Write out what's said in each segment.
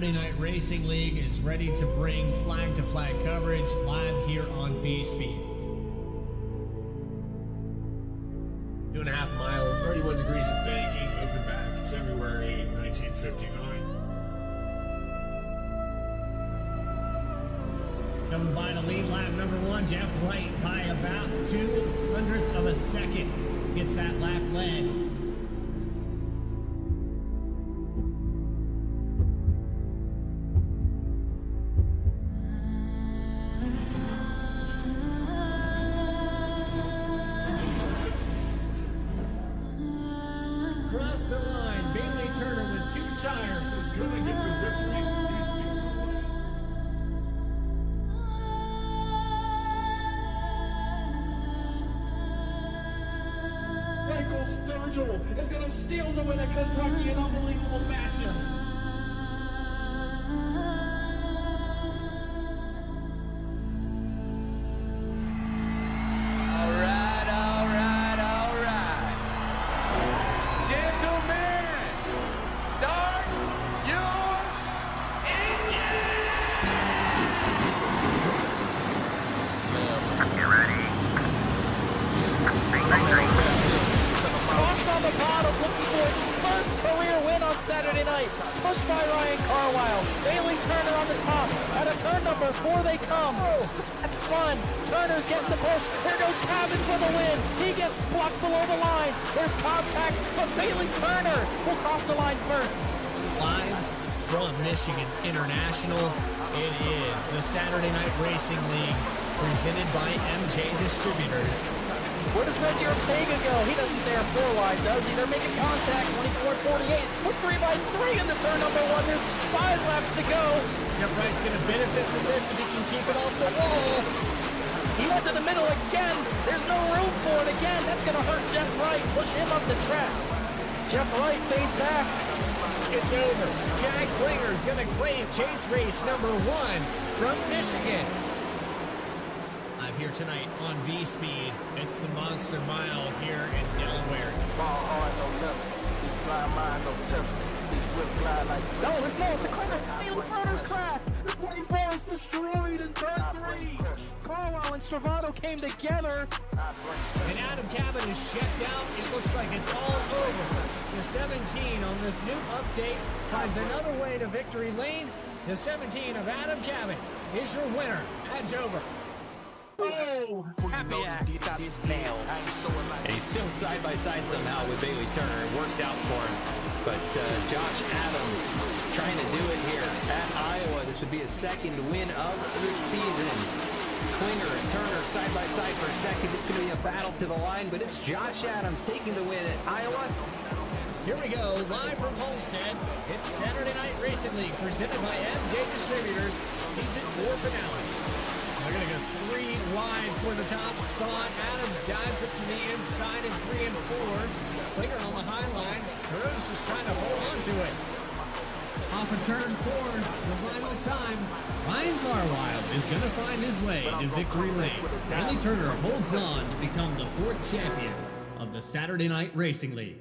Saturday Night Racing League is ready to bring flag-to-flag coverage live here on VSPEED. 2.5 mile, 31 degrees of banking, open back February 1959. Coming by the lead lap number 1, Jeff Wright by about 0.02 of a second gets that lap led. Across the line, Bailey Turner with 2 tires is going to get the victory. Michael Sturgill is going to steal the win at Kentucky in unbelievable fashion. Saturday night, pushed by Ryan Carlisle. Bailey Turner on the top. Out of turn number 4 they come. That's fun. Turner's getting the push. There goes Cabin for the win. He gets blocked below the line. There's contact, but Bailey Turner will cross the line first. Live from Michigan International, it is the Saturday Night Racing League presented by M&J Distributors. Where does Reggie Ortega go? He doesn't dare 4 wide, does he? They're making contact, 24-48. We're 3x3 in the turn number 1. There's 5 laps to go. Jeff Wright's going to benefit from this if he can keep it off the wall. He went to the middle again. There's no room for it again. That's going to hurt Jeff Wright. Push him up the track. Jeff Wright fades back. It's over. Jag Klinger's going to claim chase race number 1 from Michigan. Live here tonight on VSPEED. It's the Monster Mile here in Delaware. Ball hard, no less. These dry mind, no test. These whip glide like It's a Klinger. Bailey Turner's crash. 24 is destroyed in turn 3. Carlisle and Stravato came together. And Adam Cabin is checked out. It looks like it's all over. The 17 on this new update finds another way to victory lane. The 17 of Adam Cabin is your winner at Dover. Oh, happy act. And he's still side by side somehow with Bailey Turner. It worked out for him. But Josh Adams trying to do it here at Iowa. This would be his 2nd win of the season. Klinger and Turner side by side for a second. It's going to be a battle to the line, but it's Josh Adams taking the win at Iowa. Here we go, live from Homestead. It's Saturday Night Racing League presented by M&J Distributors, Season 4 finale. They're going to go 3 wide for the top spot. Adams dives it to the inside in 3 and 4. Klinger on the high line. Hero's just trying to hold on to it. Off of turn 4, the final time. Ryan Carlisle is going to find his way to victory lane. Bailey Turner holds on to become the 4th champion of the Saturday Night Racing League.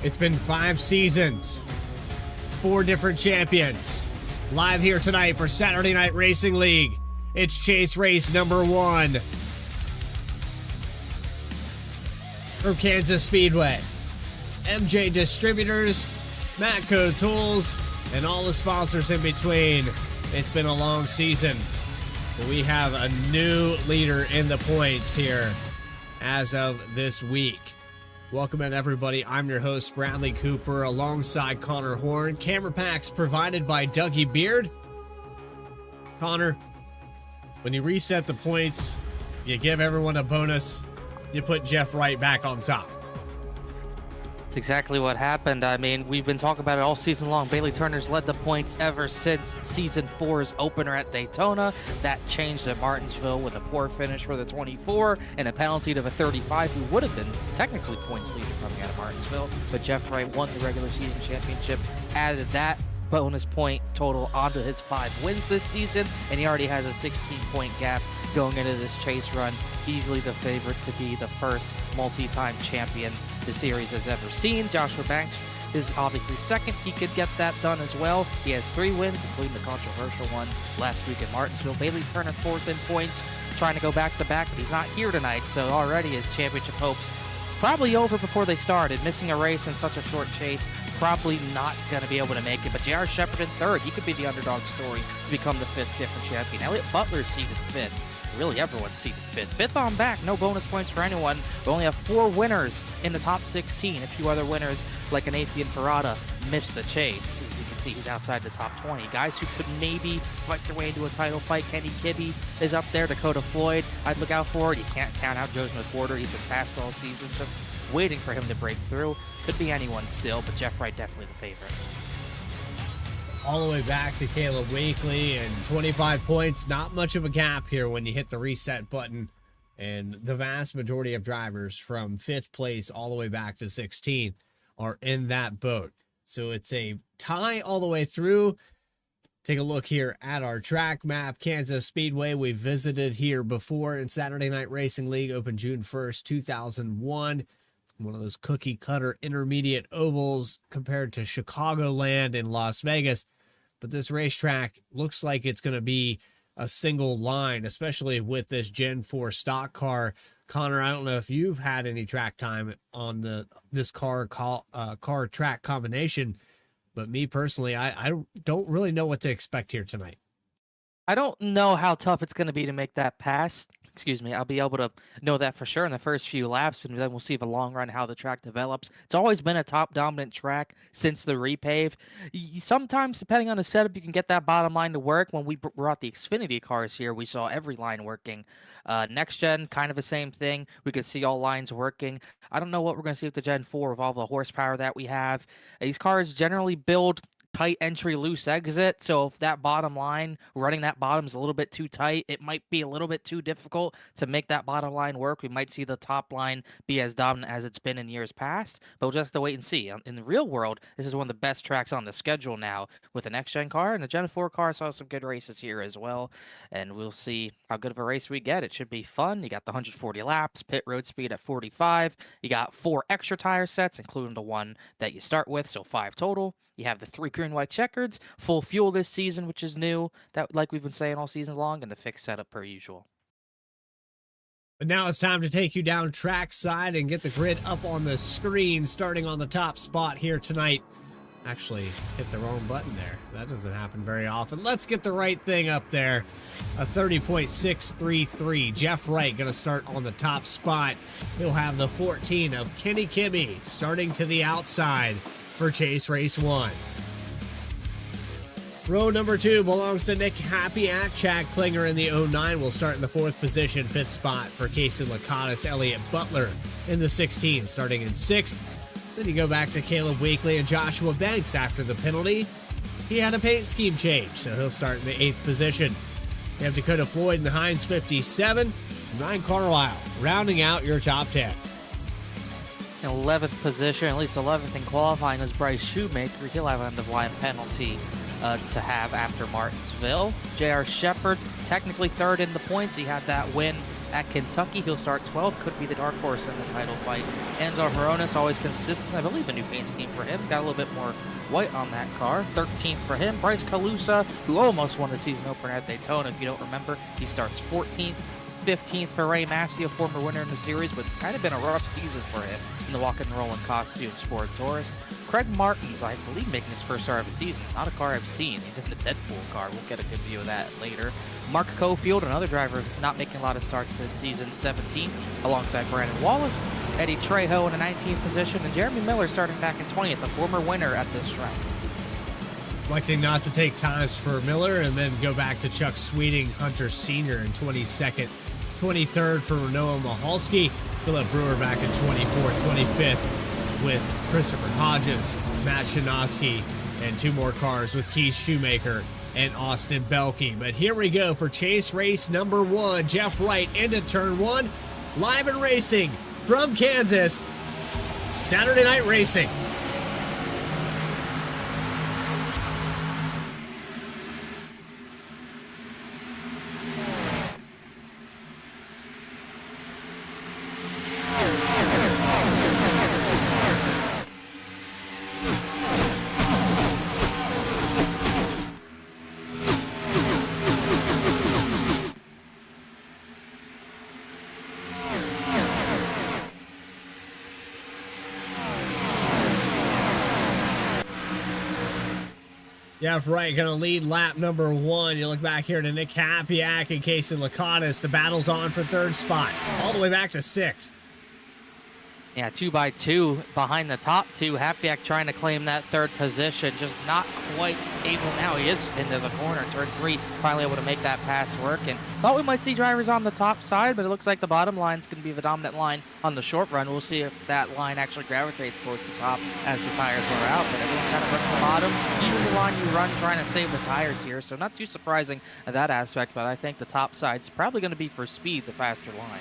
It's been 5 seasons, 4 different champions. Live here tonight for Saturday Night Racing League. It's Chase Race number 1 from Kansas Speedway. M&J Distributors, Matco Tools, and all the sponsors in between. It's been a long season, but we have a new leader in the points here as of this week. Welcome in, everybody. I'm your host, Bradley Cooper, alongside Connor Horn. Camera packs provided by Dougie Beard. Connor, when you reset the points, you give everyone a bonus. You put Jeff Wright back on top. That's exactly what happened. I mean, we've been talking about it all season long. Bailey Turner's led the points ever since season 4's opener at Daytona. That changed at Martinsville with a poor finish for the 24 and a penalty to the 35, who would have been technically points leader coming out of Martinsville. But Jeff Wright won the regular season championship, added that bonus point total onto his 5 wins this season, and he already has a 16-point gap going into this chase run. Easily the favorite to be the first multi-time champion the series has ever seen. Joshua Banks is obviously second. He could get that done as well. He has 3 wins, including the controversial one last week at Martinsville. Bailey Turner 4th in points, trying to go back-to-back, but he's not here tonight, so already his championship hopes probably over before they started. Missing a race in such a short chase, probably not going to be able to make it. But J.R. Shepard in 3rd. He could be the underdog story to become the 5th different champion. Elliott Butler seeded 5th. Really, everyone's seeded 5th. 5th on back, no bonus points for anyone. We only have 4 winners in the top 16. A few other winners, like an Apian Ferrata, missed the chase. As you can see, he's outside the top 20. Guys who could maybe fight their way into a title fight. Kenny Kibbe is up there. Dakota Floyd, I'd look out for it. You can't count out Joe Smith-Porter. He's been fast all season, just waiting for him to break through. Could be anyone still, but Jeff Wright definitely the favorite. All the way back to Caleb Wakely and 25 points. Not much of a gap here when you hit the reset button. And the vast majority of drivers from 5th place all the way back to 16th are in that boat. So it's a tie all the way through. Take a look here at our track map. Kansas Speedway, we visited here before in Saturday Night Racing League, opened June 1st, 2001. One of those cookie cutter intermediate ovals compared to Chicagoland and Las Vegas. But this racetrack looks like it's going to be a single line, especially with this Gen 4 stock car. Connor, I don't know if you've had any track time on this car track combination, but me personally, I don't really know what to expect here tonight. I don't know how tough it's going to be to make that pass. Excuse me. I'll be able to know that for sure in the first few laps, and then we'll see the long run how the track develops. It's always been a top dominant track since the repave. Sometimes, depending on the setup, you can get that bottom line to work. When we brought the Xfinity cars here, we saw every line working. Next gen, kind of the same thing. We could see all lines working. I don't know what we're going to see with the Gen 4 with all the horsepower that we have. These cars generally build tight entry, loose exit. So if that bottom line, running that bottom is a little bit too tight, it might be a little bit too difficult to make that bottom line work. We might see the top line be as dominant as it's been in years past, but we'll just have to wait and see. In the real world, this is one of the best tracks on the schedule now with a next-gen car, and the Gen 4 car saw some good races here as well, and we'll see how good of a race we get. It should be fun. You got the 140 laps, pit road speed at 45. You got 4 extra tire sets, including the one that you start with, so 5 total. You have the 3 green white checkers, full fuel this season, which is new, that like we've been saying all season long, and the fixed setup per usual. But now it's time to take you down track side and get the grid up on the screen, starting on the top spot here tonight. Actually, hit the wrong button there. That doesn't happen very often. Let's get the right thing up there. A 30.633. Jeff Wright going to start on the top spot. He'll have the 14 of Kenny Kibbe starting to the outside for Chase Race 1. Row number 2 belongs to Nick Happy-Ack. Chad Klinger in the 09 will start in the 4th position. Pit spot for Casey Lakatos. Elliott Butler in the 16, starting in 6th. Then you go back to Caleb Wakely and Joshua Banks after the penalty. He had a paint scheme change, so he'll start in the 8th position. You have Dakota Floyd in the Heinz 57. Ryan Carlisle rounding out your top 10. In 11th position, at least 11th in qualifying, is Bryce Shoemaker. He'll have an end-of-line penalty to have after Martinsville. J.R. Shepard, technically 3rd in the points. He had that win at Kentucky. He'll start 12th, could be the dark horse in the title fight. Angel Horonis, always consistent. I believe a new paint scheme for him. Got a little bit more white on that car. 13th for him. Bryce Calusa, who almost won the season opener at Daytona, if you don't remember. He starts 14th. 15th for Ray Massey, a former winner in the series, but it's kind of been a rough season for him in the walk and roll and costumes for Taurus. Craig Martin's, I believe, making his first start of the season. Not a car I've seen. He's in the Deadpool car. We'll get a good view of that later. Mark Cofield, another driver not making a lot of starts this season, 17th, alongside Brandon Wallace. Eddie Trejo in the 19th position, and Jeremy Miller starting back in 20th, a former winner at this track. Electing not to take times for Miller and then go back to Chuck Sweeting, Hunter Sr. in 22nd. 23rd for Noah Mahalski, Philip Brewer back in 24th, 25th with Christopher Hodges, Matt Shinosky, and 2 more cars with Keith Shoemaker and Austin Belke. But here we go for chase race number 1. Jeff Wright into turn 1, live and racing from Kansas, Saturday Night Racing. Jeff Wright going to lead lap number 1. You look back here to Nick Hapiak and Casey Lakatos. The battle's on for 3rd spot, all the way back to 6th. Yeah, 2 by 2 behind the top 2. Hapiak trying to claim that 3rd position, just not quite able. Now he is into the corner. Turn 3, finally able to make that pass work. And thought we might see drivers on the top side, but it looks like the bottom line is going to be the dominant line on the short run. We'll see if that line actually gravitates towards the top as the tires wear out. But everyone kind of runs the bottom. Even the line you run trying to save the tires here. So not too surprising at that aspect, but I think the top side's probably going to be for speed, the faster line.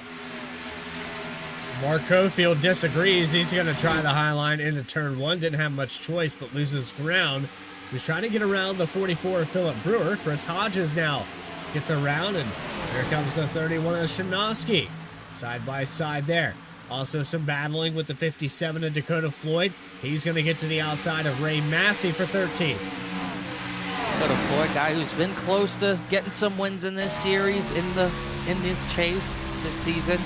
Mark Cofield disagrees. He's going to try the high line into turn 1. Didn't have much choice, but loses ground. He's trying to get around the 44 of Philip Brewer. Chris Hodges now gets around, and here comes the 31 of Shinosky. Side by side there. Also some battling with the 57 of Dakota Floyd. He's going to get to the outside of Ray Massey for 13. Dakota Floyd, guy who's been close to getting some wins in this series, in this chase this season.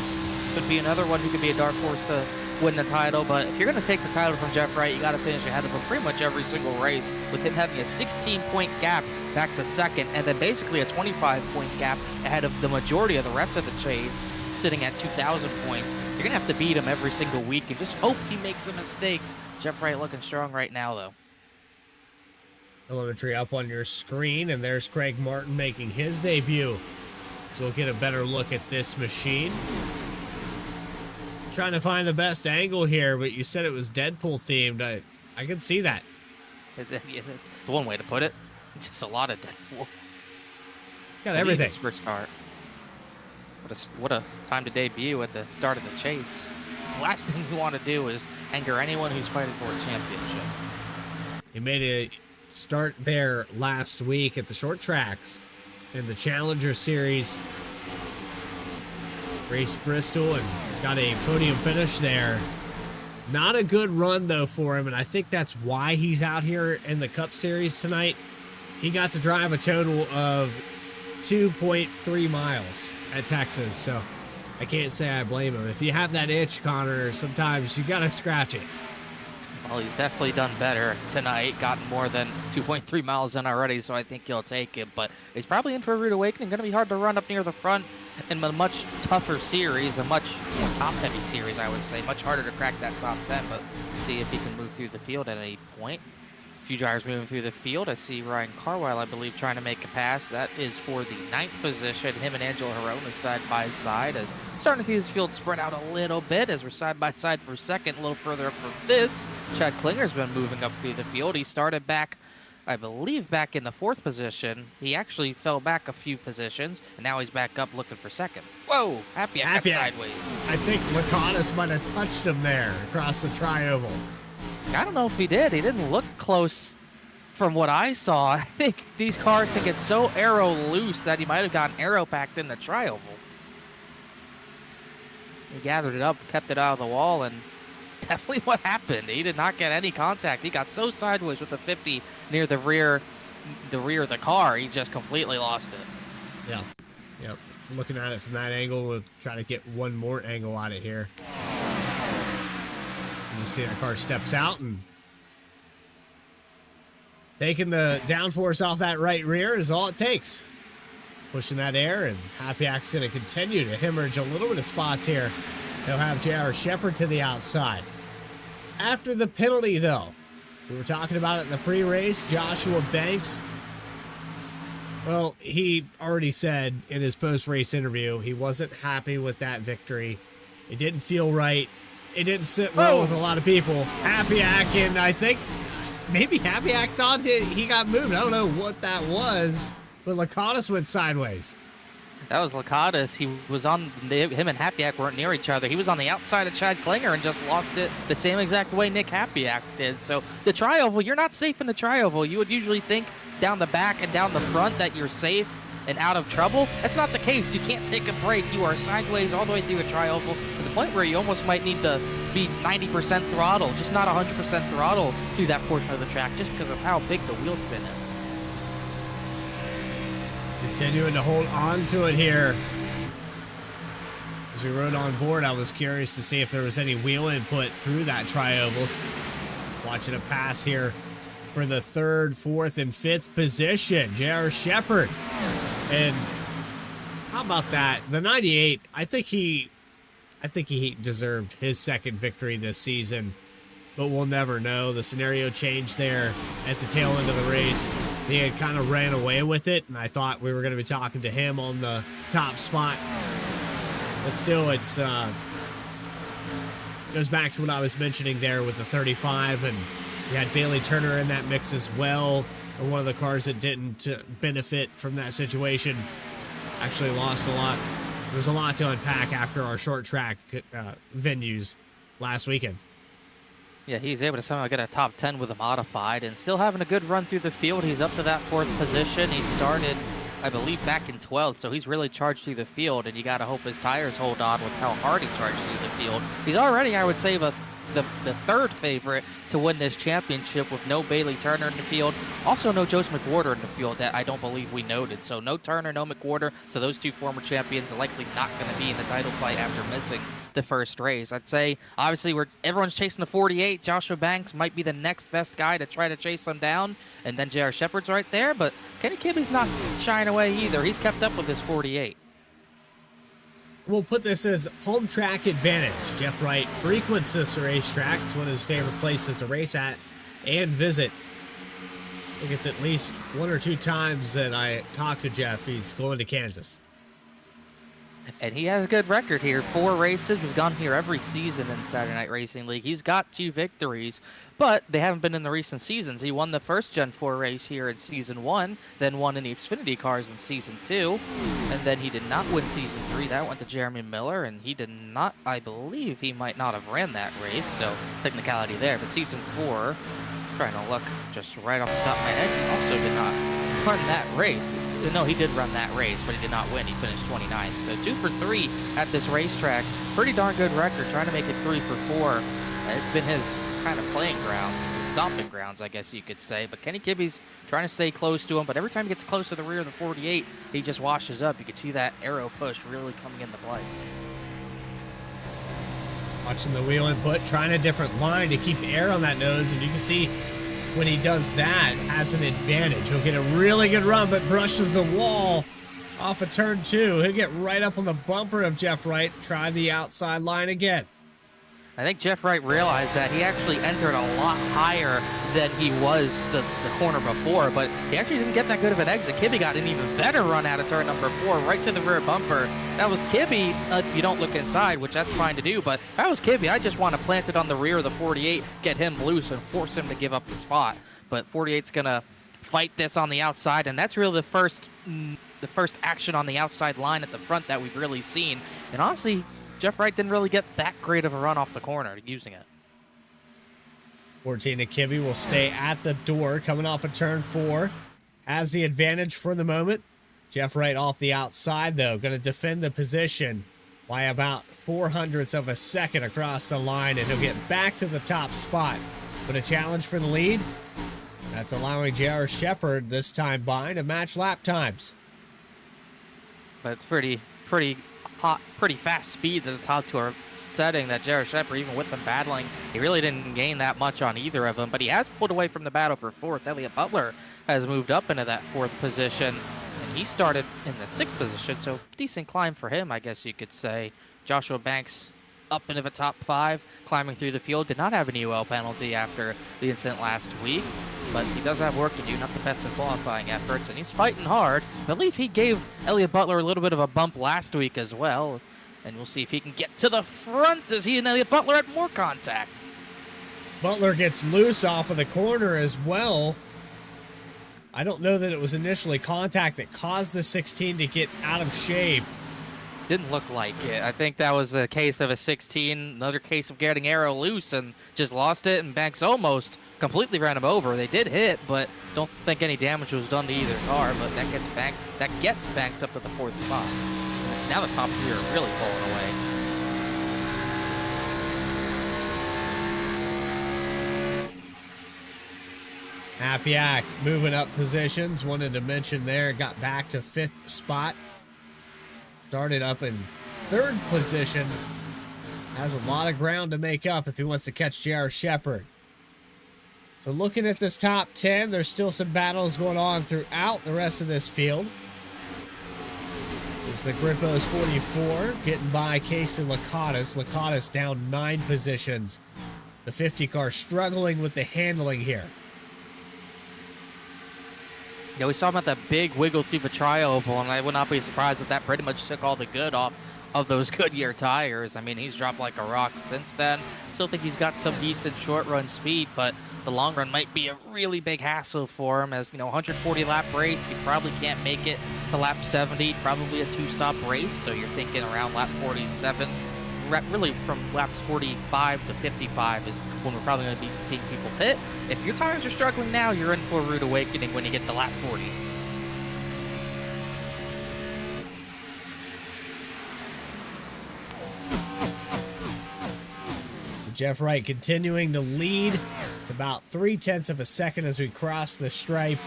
Could be another one who could be a dark horse to win the title, but if you're going to take the title from Jeff Wright, you got to finish ahead of him pretty much every single race, with him having a 16-point gap back to 2nd, and then basically a 25-point gap ahead of the majority of the rest of the chase, sitting at 2,000 points. You're going to have to beat him every single week and just hope he makes a mistake. Jeff Wright looking strong right now, though. Telemetry up on your screen, and there's Craig Martin making his debut. So we'll get a better look at this machine. Trying to find the best angle here, but you said it was Deadpool themed. I can see that. It's one way to put it. It's just a lot of Deadpool. It's got everything. For start. What a time to debut at the start of the chase. The last thing you want to do is anger anyone who's fighting for a championship. He made a start there last week at the short tracks in the Challenger Series. Raced Bristol and got a podium finish there. Not a good run, though, for him, and I think that's why he's out here in the Cup Series tonight. He got to drive a total of 2.3 miles at Texas, so I can't say I blame him. If you have that itch, Connor, sometimes you got to scratch it. Well, he's definitely done better tonight, gotten more than 2.3 miles in already, so I think he'll take it. But he's probably in for a rude awakening. Going to be hard to run up near the front in a much tougher series, a much more top-heavy series, I would say. Much harder to crack that top 10, but see if he can move through the field at any point. A few drivers moving through the field. I see Ryan Carwile, I believe, trying to make a pass. That is for the 9th position. Him and Angelo Horonis side by side, as starting to see this field spread out a little bit as we're side by side for 2nd, a little further up from this. Chad Klinger's been moving up through the field. He started back, I believe, back in the 4th position. He actually fell back a few positions, and now he's back up looking for 2nd. Whoa, happy sideways. I think Lakatos might have touched him there across the tri-oval. I don't know if he did. He didn't look close from what I saw. I think these cars can get so aero loose that he might have gotten aero packed in the tri-oval. He gathered it up, kept it out of the wall, and definitely what happened. He did not get any contact. He got so sideways with the 50 near the rear of the car, he just completely lost it. Yeah. Yep. Looking at it from that angle, we'll try to get one more angle out of here. You see that car steps out and taking the downforce off that right rear is all it takes. Pushing that air, and Happyak's going to continue to hemorrhage a little bit of spots here. He'll have J.R. Shepherd to the outside. After the penalty, though, we were talking about it in the pre-race, Joshua Banks, well, he already said in his post-race interview he wasn't happy with that victory. It didn't feel right. It didn't sit well with a lot of people. Happyak, and I think maybe Happyak thought he got moved. I don't know what that was. But Lakatos went sideways. That was Lakatos. He was on, him and Happyak weren't near each other. He was on the outside of Chad Klinger and just lost it the same exact way Nick Happyak did. So the tri-oval, you're not safe in the tri-oval. You would usually think down the back and down the front that you're safe and out of trouble. That's not the case. You can't take a break. You are sideways all the way through a tri-oval to the point where you almost might need to be 90% throttle, just not 100% throttle through that portion of the track just because of how big the wheel spin is. Continuing to hold on to it here. As we rode on board, I was curious to see if there was any wheel input through that tri-ovals. Watching a pass here for the 3rd, 4th, and 5th position. J.R. Shepherd. And how about that? The 98, I think he deserved his 2nd victory this season, but we'll never know. The scenario changed there at the tail end of the race. He had kind of ran away with it, and I thought we were going to be talking to him on the top spot. But still, it's goes back to what I was mentioning there with the 35, and you had Bailey Turner in that mix as well. And one of the cars that didn't benefit from that situation actually lost a lot. There was a lot to unpack after our short track venues last weekend. Yeah, he's able to somehow get a top 10 with a modified and still having a good run through the field. He's up to that 4th position. He started, I believe, back in 12th, so he's really charged through the field, and you got to hope his tires hold on with how hard he charged through the field. He's already, I would say, the 3rd favorite to win this championship with no Bailey Turner in the field. Also no Jose McWhorter in the field that I don't believe we noted. So no Turner, no McWhorter. So those two former champions are likely not going to be in the title fight after missing the first race. I'd say, obviously, everyone's chasing the 48. Joshua Banks might be the next best guy to try to chase him down. And then J.R. Shepherd's right there. But Kenny Kibbe's not shying away either. He's kept up with his 48. We'll put this as home track advantage. Jeff Wright frequents this racetrack. It's one of his favorite places to race at and visit. I think it's at least 1 or 2 times that I talked to Jeff. He's going to Kansas. And he has a good record here. 4 races. We've gone here every season in Saturday Night Racing League. He's got 2 victories, but they haven't been in the recent seasons. He won the first Gen 4 race here in Season 1, then won in the Xfinity cars in Season 2, and then he did not win Season 3. That went to Jeremy Miller, and he did not, I believe he might not have ran that race, so technicality there. But Season 4, trying to look just right off the top of my head, he also did not run that race. No, he did run that race, but he did not win. He finished 29th. So 2 for 3 at this racetrack. Pretty darn good record, trying to make it 3 for 4. It's been his kind of playing grounds, his stomping grounds, I guess you could say. But Kenny Kibbe's trying to stay close to him, but every time he gets close to the rear of the 48, he just washes up. You can see that arrow push really coming into play. Watching the wheel input, trying a different line to keep air on that nose, and you can see when he does that, has an advantage. He'll get a really good run, but brushes the wall off of turn 2. He'll get right up on the bumper of Jeff Wright. Try the outside line again. I think Jeff Wright realized that he actually entered a lot higher than he was the corner before, but he actually didn't get that good of an exit. Kibbe got an even better run out of turn number 4, right to the rear bumper. That was Kibbe, if you don't look inside, which that's fine to do, but if I was Kibbe, I just want to plant it on the rear of the 48, get him loose, and force him to give up the spot. But 48's going to fight this on the outside, and that's really the first action on the outside line at the front that we've really seen. And honestly, Jeff Wright didn't really get that great of a run off the corner using it. 14 Kibbe will stay at the door coming off of turn 4. Has the advantage for the moment. Jeff Wright off the outside, though. Going to defend the position. by about 0.04 of a second across the line, and he'll get back to the top spot. But a challenge for the lead, that's allowing J.R. Shepherd this time by to match lap times. But it's pretty hot, pretty fast speed that the top two are setting, that J.R. Shepherd, even with them battling, he really didn't gain that much on either of them, but he has pulled away from the battle for fourth. Elliott Butler has moved up into that fourth position, and he started in the sixth position, so decent climb for him, I guess you could say. Joshua Banks up into the top five, climbing through the field, did not have an UL penalty after the incident last week, but he does have work to do, not the best in qualifying efforts, and he's fighting hard. I believe he gave Elliott Butler a little bit of a bump last week as well, and we'll see if he can get to the front as he and Elliott Butler had more contact. Butler gets loose off of the corner as well. I don't know that it was initially contact that caused the 16 to get out of shape. Didn't look like it. I think that was a case of a 16, another case of getting arrow loose and just lost it, and Banks almost completely ran him over. They did hit, but don't think any damage was done to either car, but that gets Banks up to the fourth spot. Now the top three are really pulling away. Hapiak moving up positions. Wanted to mention there, got back to fifth spot. Started up in third position. Has a lot of ground to make up if he wants to catch J.R. Shepherd. So looking at this top 10, there's still some battles going on throughout the rest of this field. It's the Grippo's 44 getting by Case and Lakatos. Lakatos down 9 positions. The 50 car struggling with the handling here. Yeah, we saw him at that big wiggle through the tri-oval, and I would not be surprised if that pretty much took all the good off of those Goodyear tires. I mean, he's dropped like a rock since then. Still think he's got some decent short-run speed, but the long run might be a really big hassle for him. As, 140 lap race, he probably can't make it to lap 70, probably a 2-stop race, so you're thinking around lap 47. Really from laps 45 to 55 is when we're probably going to be seeing people pit. If your tires are struggling now, you're in for a rude awakening when you get to lap 40. Jeff Wright continuing to lead. It's about 0.3 of a second as we cross the stripe.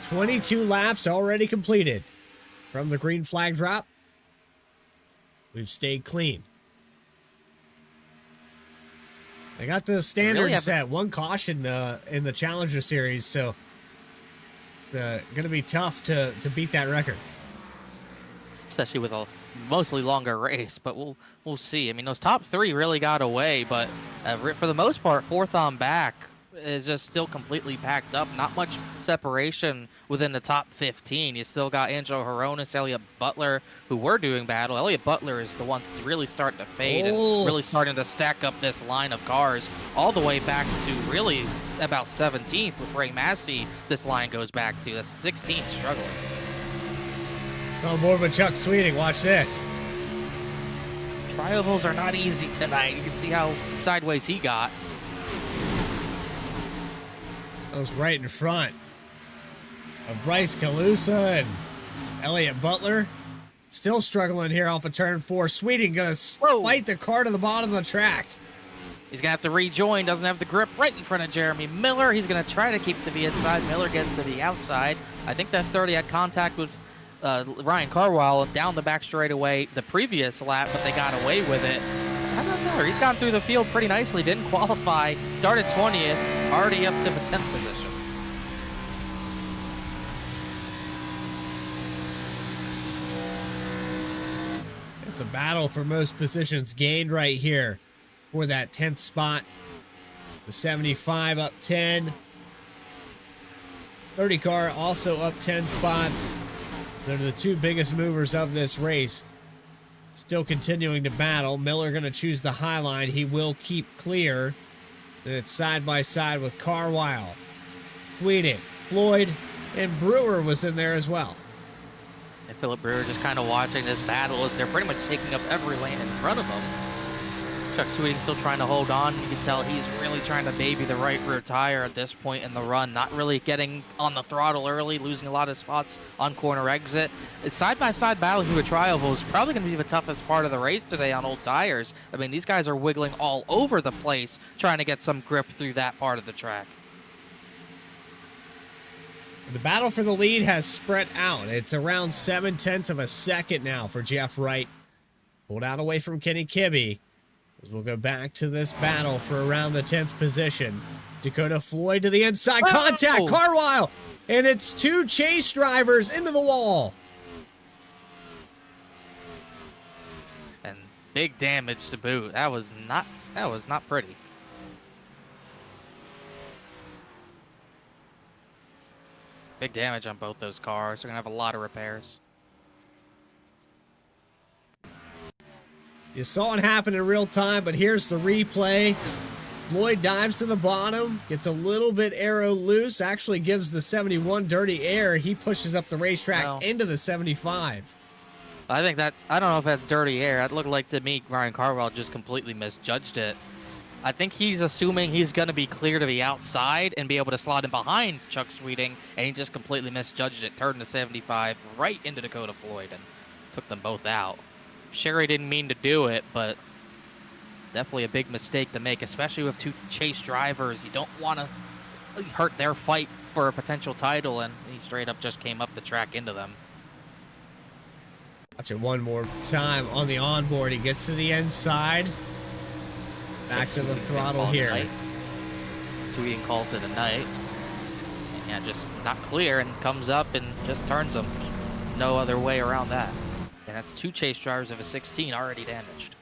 22 laps already completed. From the green flag drop, we've stayed clean. They got the standard set, one caution in the Challenger Series, so it's going to be tough to beat that record. Especially with a mostly longer race, but we'll see. I mean, those top three really got away, but for the most part, fourth on back is just still completely packed up. Not much separation within the top 15. You still got Angelo Horonis, Elliott Butler, who were doing battle. Elliott Butler is the one really starting to fade and really starting to stack up this line of cars all the way back to really about 17th with Ray Massey. This line goes back to the 16th, struggling. It's on board with Chuck Sweeting. Watch this. Tri-ovals are not easy tonight. You can see how sideways he got. That was right in front of Bryce Calusa and Elliott Butler. Still struggling here off of turn 4. Sweeting gonna fight the car to the bottom of the track. He's gonna have to rejoin, doesn't have the grip right in front of Jeremy Miller. He's gonna try to keep the inside. Miller gets to the outside. I think that 30 had contact with Ryan Carwile down the back straightaway the previous lap, but they got away with it. I don't know. He's gone through the field pretty nicely. Didn't qualify. Started 20th. Already up to the 10th position. It's a battle for most positions gained right here for that 10th spot. The 75 up 10. 30 car also up 10 spots. They're the two biggest movers of this race. Still continuing to battle. Miller going to choose the high line. He will keep clear. And it's side by side with Carwile, Sweeting, Floyd, and Brewer was in there as well. And Philip Brewer just kind of watching this battle as they're pretty much taking up every lane in front of them. Chuck Sweeting still trying to hold on. You can tell he's really trying to baby the right rear tire at this point in the run. Not really getting on the throttle early, losing a lot of spots on corner exit. It's side-by-side battle through a tri-oval is probably going to be the toughest part of the race today on old tires. I mean, these guys are wiggling all over the place trying to get some grip through that part of the track. The battle for the lead has spread out. It's around 0.7 of a second now for Jeff Wright. Pulled out away from Kenny Kibbe. As we'll go back to this battle for around the 10th position. Dakota Floyd to the inside. Contact, Carlisle. And it's two chase drivers into the wall. And big damage to boot. That was not pretty. Big damage on both those cars. They're going to have a lot of repairs. You saw it happen in real time, but here's the replay. Floyd dives to the bottom, gets a little bit aero loose, actually gives the 71 dirty air. He pushes up the racetrack into the 75. I think that, I don't know if that's dirty air. It looked like to me Ryan Carwell just completely misjudged it. I think he's assuming he's going to be clear to the outside and be able to slot in behind Chuck Sweeting, and he just completely misjudged it, turned the 75 right into Dakota Floyd and took them both out. Sherry didn't mean to do it, but definitely a big mistake to make, especially with two chase drivers. You don't want to hurt their fight for a potential title, and he straight up just came up the track into them. Watch it one more time on the onboard. He gets to the inside. Back to the throttle here. Sweeting calls it a night. And yeah, just not clear and comes up and just turns them. No other way around that. And that's two chase drivers of a 16 already damaged.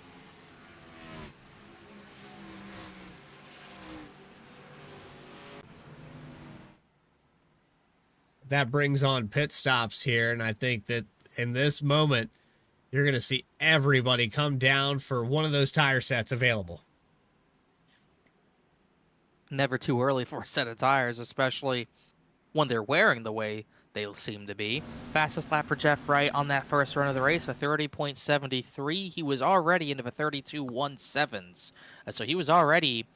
That brings on pit stops here, and I think that in this moment, you're going to see everybody come down for one of those tire sets available. Never too early for a set of tires, especially when they're wearing the way they seem to be. Fastest lap for Jeff Wright on that first run of the race, a 30.73. He was already into the 32.17s. So he was already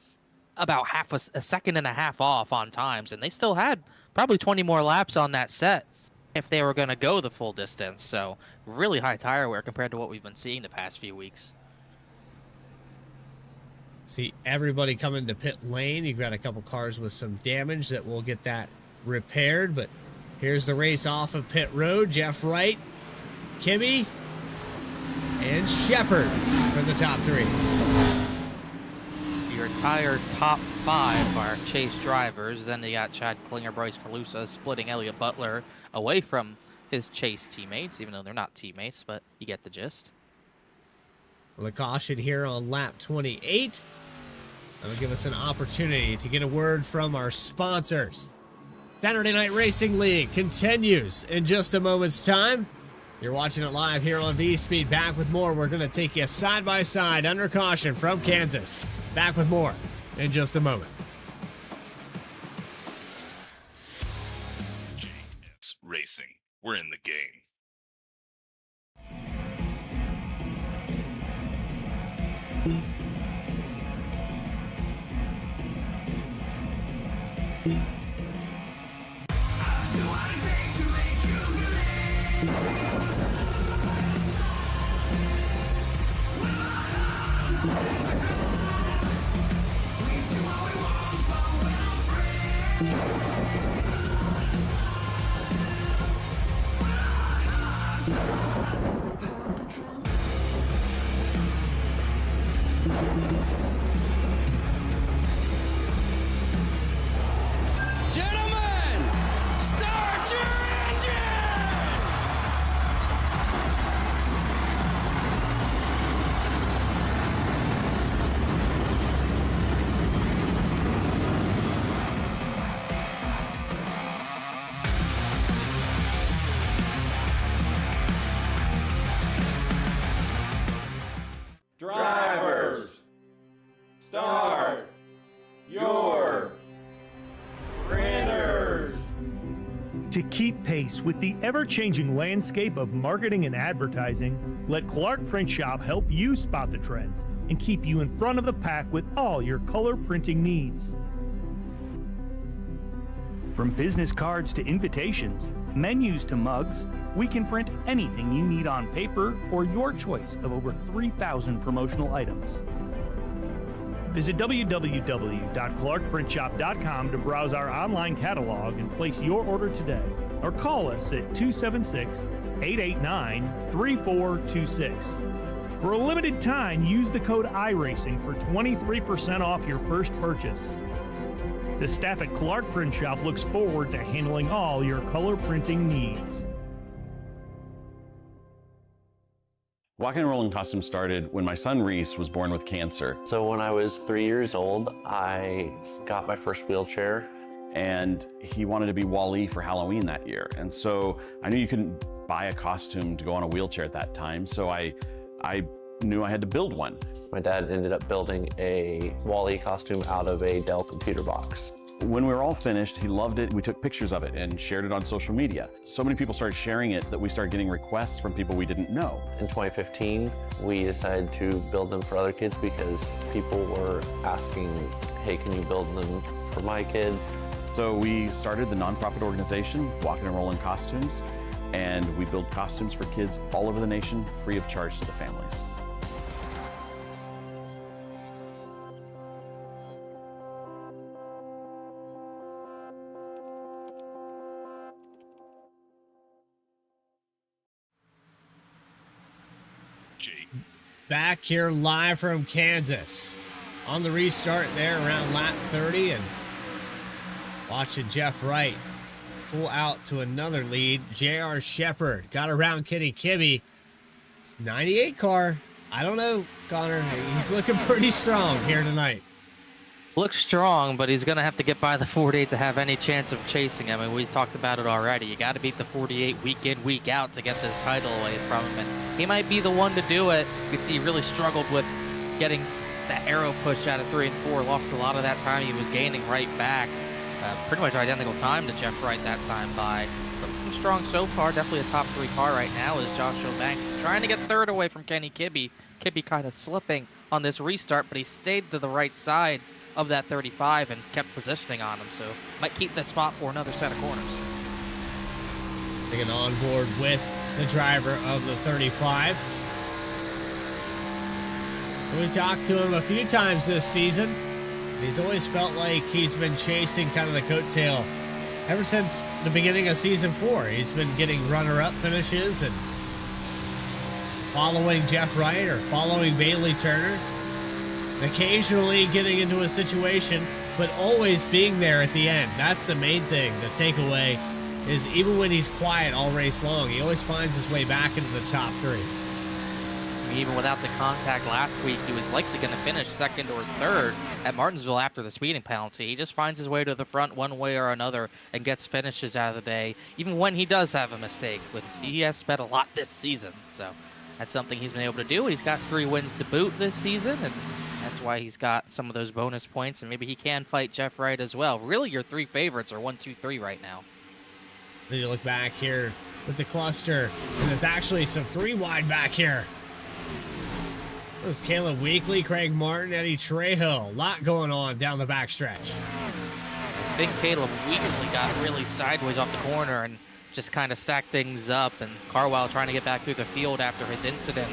about a second and a half off on times, and they still had probably 20 more laps on that set if they were going to go the full distance. So really high tire wear compared to what we've been seeing the past few weeks. See everybody coming to pit lane. You've got a couple cars with some damage that will get that repaired, but here's the race off of pit road. Jeff Wright, Kibbe, and Shepard for the top three. Your entire top five are chase drivers. Then you got Chad Klinger, Bryce Calusa splitting Elliott Butler away from his chase teammates, even though they're not teammates, but you get the gist. The caution here on lap 28. That'll give us an opportunity to get a word from our sponsors. Saturday Night Racing League continues in just a moment's time. You're watching it live here on VSPEED. Back with more. We're going to take you side by side under caution from Kansas. Back with more in just a moment. JS Racing. We're in the game. Gentlemen, start your engine! Drivers, start your printers. To keep pace with the ever-changing landscape of marketing and advertising, let Clark Print Shop help you spot the trends. and keep you in front of the pack with all your color printing needs. From business cards to invitations, menus to mugs, we can print anything you need on paper or your choice of over 3,000 promotional items. Visit www.clarkprintshop.com to browse our online catalog and place your order today, or call us at 276-889-3426. For a limited time, use the code iRacing for 23% off your first purchase. The staff at Clark Print Shop looks forward to handling all your color printing needs. Walking and Rolling Costumes started when my son Reese was born with cancer. So when I was 3 years old, I got my first wheelchair. And he wanted to be Wall-E for Halloween that year. And so I knew you couldn't buy a costume to go on a wheelchair at that time, so I knew I had to build one. My dad ended up building a Wall-E costume out of a Dell computer box. When we were all finished, he loved it. We took pictures of it and shared it on social media. So many people started sharing it that we started getting requests from people we didn't know. In 2015, we decided to build them for other kids because people were asking, hey, can you build them for my kid? So we started the nonprofit organization, Walking and Rolling Costumes, and we build costumes for kids all over the nation, free of charge to the families. Back here live from Kansas on the restart there around lap 30, and watching Jeff Wright pull out to another lead. J.R. Shepard got around Kenny Kibbe. It's 98 car. I don't know, Connor. He's looking pretty strong here tonight. Looks strong, but he's going to have to get by the 48 to have any chance of chasing. I mean, we talked about it already. You got to beat the 48 week in, week out to get this title away from him. And he might be the one to do it. You can see he really struggled with getting that arrow push out of 3 and 4. Lost a lot of that time. He was gaining right back. Pretty much identical time to Jeff Wright that time by. But looking strong so far. Definitely a top 3 car right now is Joshua Banks. He's trying to get third away from Kenny Kibbe. Kibbe kind of slipping on this restart, but he stayed to the right side of that 35 and kept positioning on him, so might keep that spot for another set of corners. Getting on board with the driver of the 35. We've talked to him a few times this season. He's always felt like he's been chasing kind of the coattail ever since the beginning of season 4. He's been getting runner-up finishes and following Jeff Wright or following Bailey Turner. Occasionally getting into a situation, but always being there at the end. That's the main thing. The takeaway is even when he's quiet all race long, he always finds his way back into the top 3. Even without the contact last week, he was likely going to finish second or third at Martinsville after the speeding penalty. He just finds his way to the front one way or another and gets finishes out of the day, even when he does have a mistake, which he has sped a lot this season. So that's something he's been able to do. He's got 3 wins to boot this season, and that's why he's got some of those bonus points, and maybe he can fight Jeff Wright as well. Really, your 3 favorites are 1, 2, 3 right now. Then you look back here with the cluster, and there's actually some 3 wide back here. There's Caleb Weekly, Craig Martin, Eddie Trejo. A lot going on down the backstretch. I think Caleb Weekly got really sideways off the corner and just kind of stacked things up, and Carwile trying to get back through the field after his incident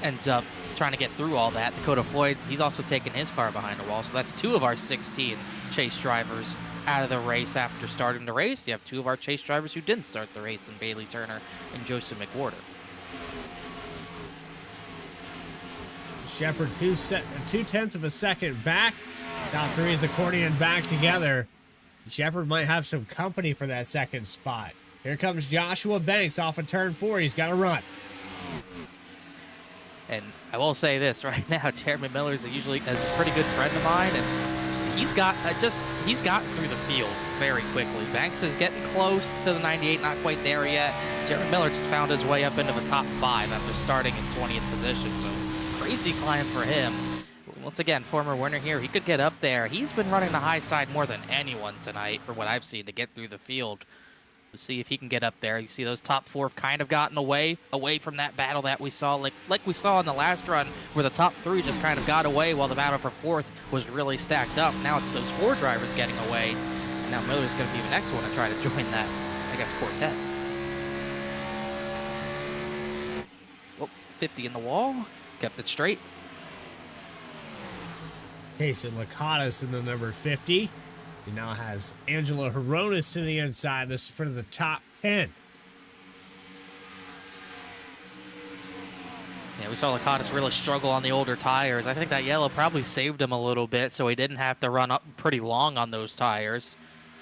ends up trying to get through all that. Dakota Floyd, he's also taken his car behind the wall, so that's 2 of our 16 chase drivers out of the race after starting the race. You have 2 of our chase drivers who didn't start the race, in Bailey Turner and Joseph McWhorter. Shepard 2/10 of a second back. Top 3 is accordion back together. Shepard might have some company for that second spot. Here comes Joshua Banks off of turn 4. He's got to run. And I will say this right now, Jeremy Miller is usually a pretty good friend of mine, and he's gotten through the field very quickly. Banks is getting close to the 98, not quite there yet. Jeremy Miller just found his way up into the top 5 after starting in 20th position, so crazy climb for him. Once again, former winner here, he could get up there. He's been running the high side more than anyone tonight, from what I've seen, to get through the field. We'll see if he can get up there. You see those top 4 have kind of gotten away from that battle that we saw, like we saw in the last run, where the top 3 just kind of got away while the battle for 4th was really stacked up. Now it's those 4 drivers getting away, and now Miller's going to be the next one to try to join that, I guess, quartet. Oh, 50 in the wall, kept it straight. Okay, so Lakatos in the number 50. He now has Angela Horonis to the inside. This is for the top 10. Yeah, we saw Lakatos really struggle on the older tires. I think that yellow probably saved him a little bit, so he didn't have to run up pretty long on those tires.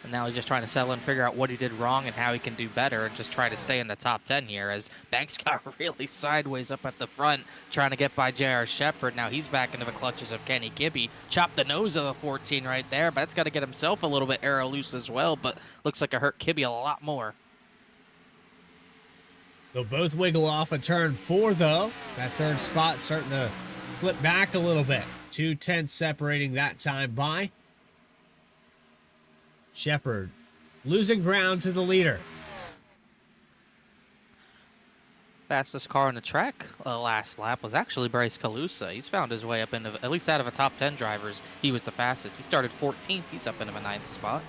And now he's just trying to settle and figure out what he did wrong and how he can do better and just try to stay in the top 10 here, as Banks got really sideways up at the front trying to get by J.R. Shepard. Now he's back into the clutches of Kenny Gibby. Chopped the nose of the 14 right there, but that's got to get himself a little bit aero loose as well, but looks like it hurt Gibby a lot more. They'll both wiggle off of turn 4, though. That 3rd spot starting to slip back a little bit. 2/10 separating that time by. Shepard losing ground to the leader. Fastest car on the track last lap was actually Bryce Calusa. He's found his way up into, at least out of a top 10 drivers, he was the fastest. He started 14th. He's up into the 9th spot.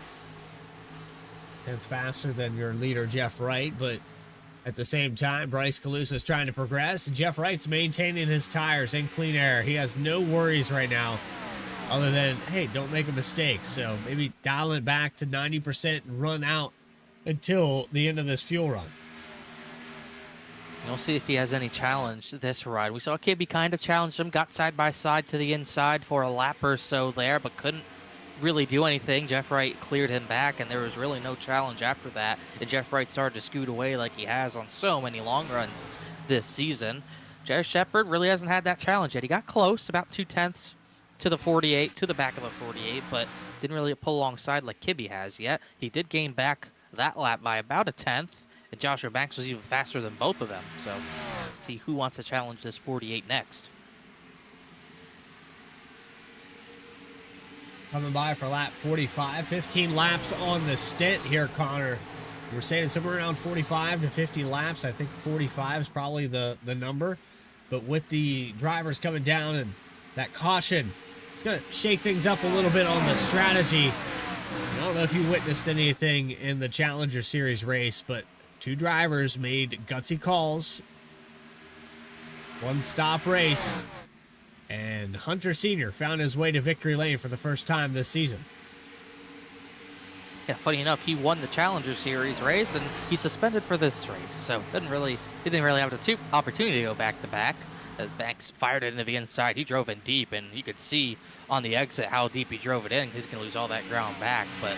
10th faster than your leader, Jeff Wright, but at the same time, Bryce Calusa is trying to progress. Jeff Wright's maintaining his tires in clean air. He has no worries right now other than, hey, don't make a mistake. So maybe dial it back to 90% and run out until the end of this fuel run. We'll see if he has any challenge this ride. We saw Kibbe kind of challenged him, got side by side to the inside for a lap or so there, but couldn't really do anything. Jeff Wright cleared him back, and there was really no challenge after that. And Jeff Wright started to scoot away like he has on so many long runs this season. J.R. Shepard really hasn't had that challenge yet. He got close, about 2/10 to the 48, to the back of the 48, but didn't really pull alongside like Kibbe has yet. He did gain back that lap by about a 10th, and Joshua Banks was even faster than both of them. So let's see who wants to challenge this 48 next. Coming by for lap 45, 15 laps on the stint here, Connor. You were saying somewhere around 45 to 50 laps. I think 45 is probably the number. But with the drivers coming down and that caution, it's going to shake things up a little bit on the strategy. I don't know if you witnessed anything in the Challenger Series race, but 2 drivers made gutsy calls. 1-stop race. And Hunter Sr. found his way to victory lane for the first time this season. Yeah, funny enough, he won the Challenger Series race, and he's suspended for this race. So he didn't really have the opportunity to go back-to-back. As Banks fired it into the inside, he drove in deep, and you could see on the exit how deep he drove it in. He's going to lose all that ground back, but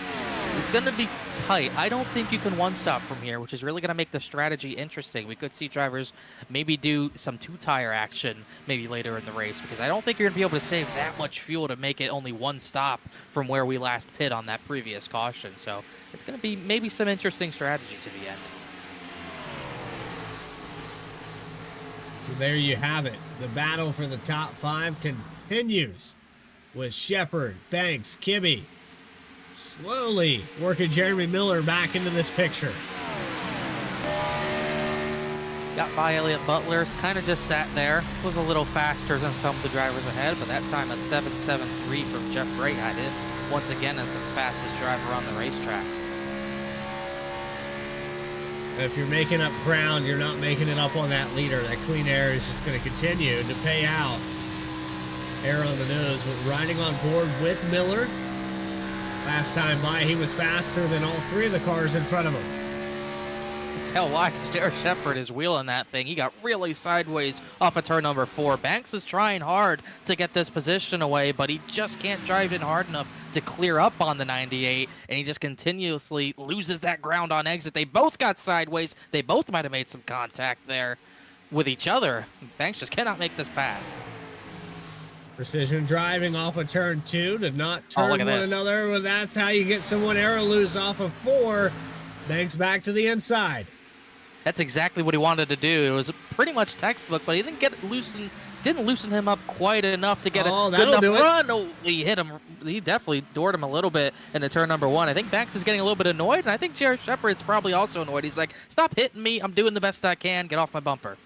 it's going to be tight. I don't think you can one-stop from here, which is really going to make the strategy interesting. We could see drivers maybe do some 2-tire action maybe later in the race, because I don't think you're going to be able to save that much fuel to make it only 1 stop from where we last pit on that previous caution. So it's going to be maybe some interesting strategy to the end. So there you have it. The battle for the top 5 continues with Shepard, Banks, Kibbe slowly working Jeremy Miller back into this picture. Got by Elliott Butler, kind of just sat there. Was a little faster than some of the drivers ahead, but that time a 7.73 from Jeff Wright had it once again as the fastest driver on the racetrack. If you're making up ground, you're not making it up on that leader. That clean air is just going to continue to pay out. Air on the nose, but riding on board with Miller. Last time by, he was faster than all 3 of the cars in front of him. Tell why, because J.R. Shepard is wheeling that thing. He got really sideways off of turn number 4. Banks is trying hard to get this position away, but he just can't drive in hard enough to clear up on the 98, and he just continuously loses that ground on exit. They both got sideways. They both might have made some contact there with each other. Banks just cannot make this pass. Precision driving off of turn 2 to not turn one this. another. Well, that's how you get someone aero loose off of 4. Banks back to the inside. That's exactly what he wanted to do. It was pretty much textbook, but he didn't get it loosened didn't loosen him up quite enough to get a good that'll enough do it. run. Oh, he hit him. He definitely doored him a little bit into turn number 1. I think Banks is getting a little bit annoyed, and I think Jared Shepard's probably also annoyed. He's like, stop hitting me. I'm doing the best I can. Get off my bumper.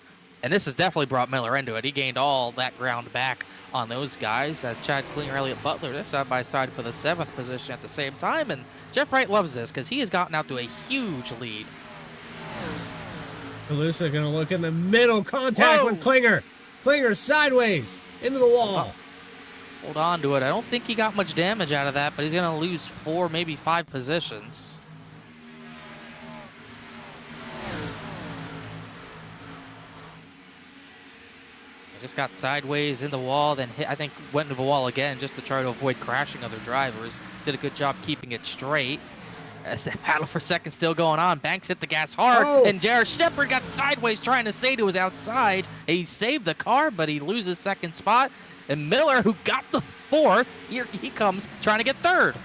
And this has definitely brought Miller into it. He gained all that ground back on those guys as Chad Klinger, Elliott Butler, they're side by side for the 7th position at the same time. And Jeff Wright loves this because he has gotten out to a huge lead. Kalusa going to look in the middle. Contact with Klinger. Klinger sideways into the wall. Hold on to it. I don't think he got much damage out of that, but he's going to lose 4, maybe 5 positions. Just got sideways in the wall, then hit, I think went into the wall again just to try to avoid crashing other drivers. Did a good job keeping it straight. As the battle for second still going on. Banks hit the gas hard, and Jared Shepard got sideways trying to stay to his outside. He saved the car, but he loses second spot. And Miller, who got the 4th, here he comes trying to get 3rd.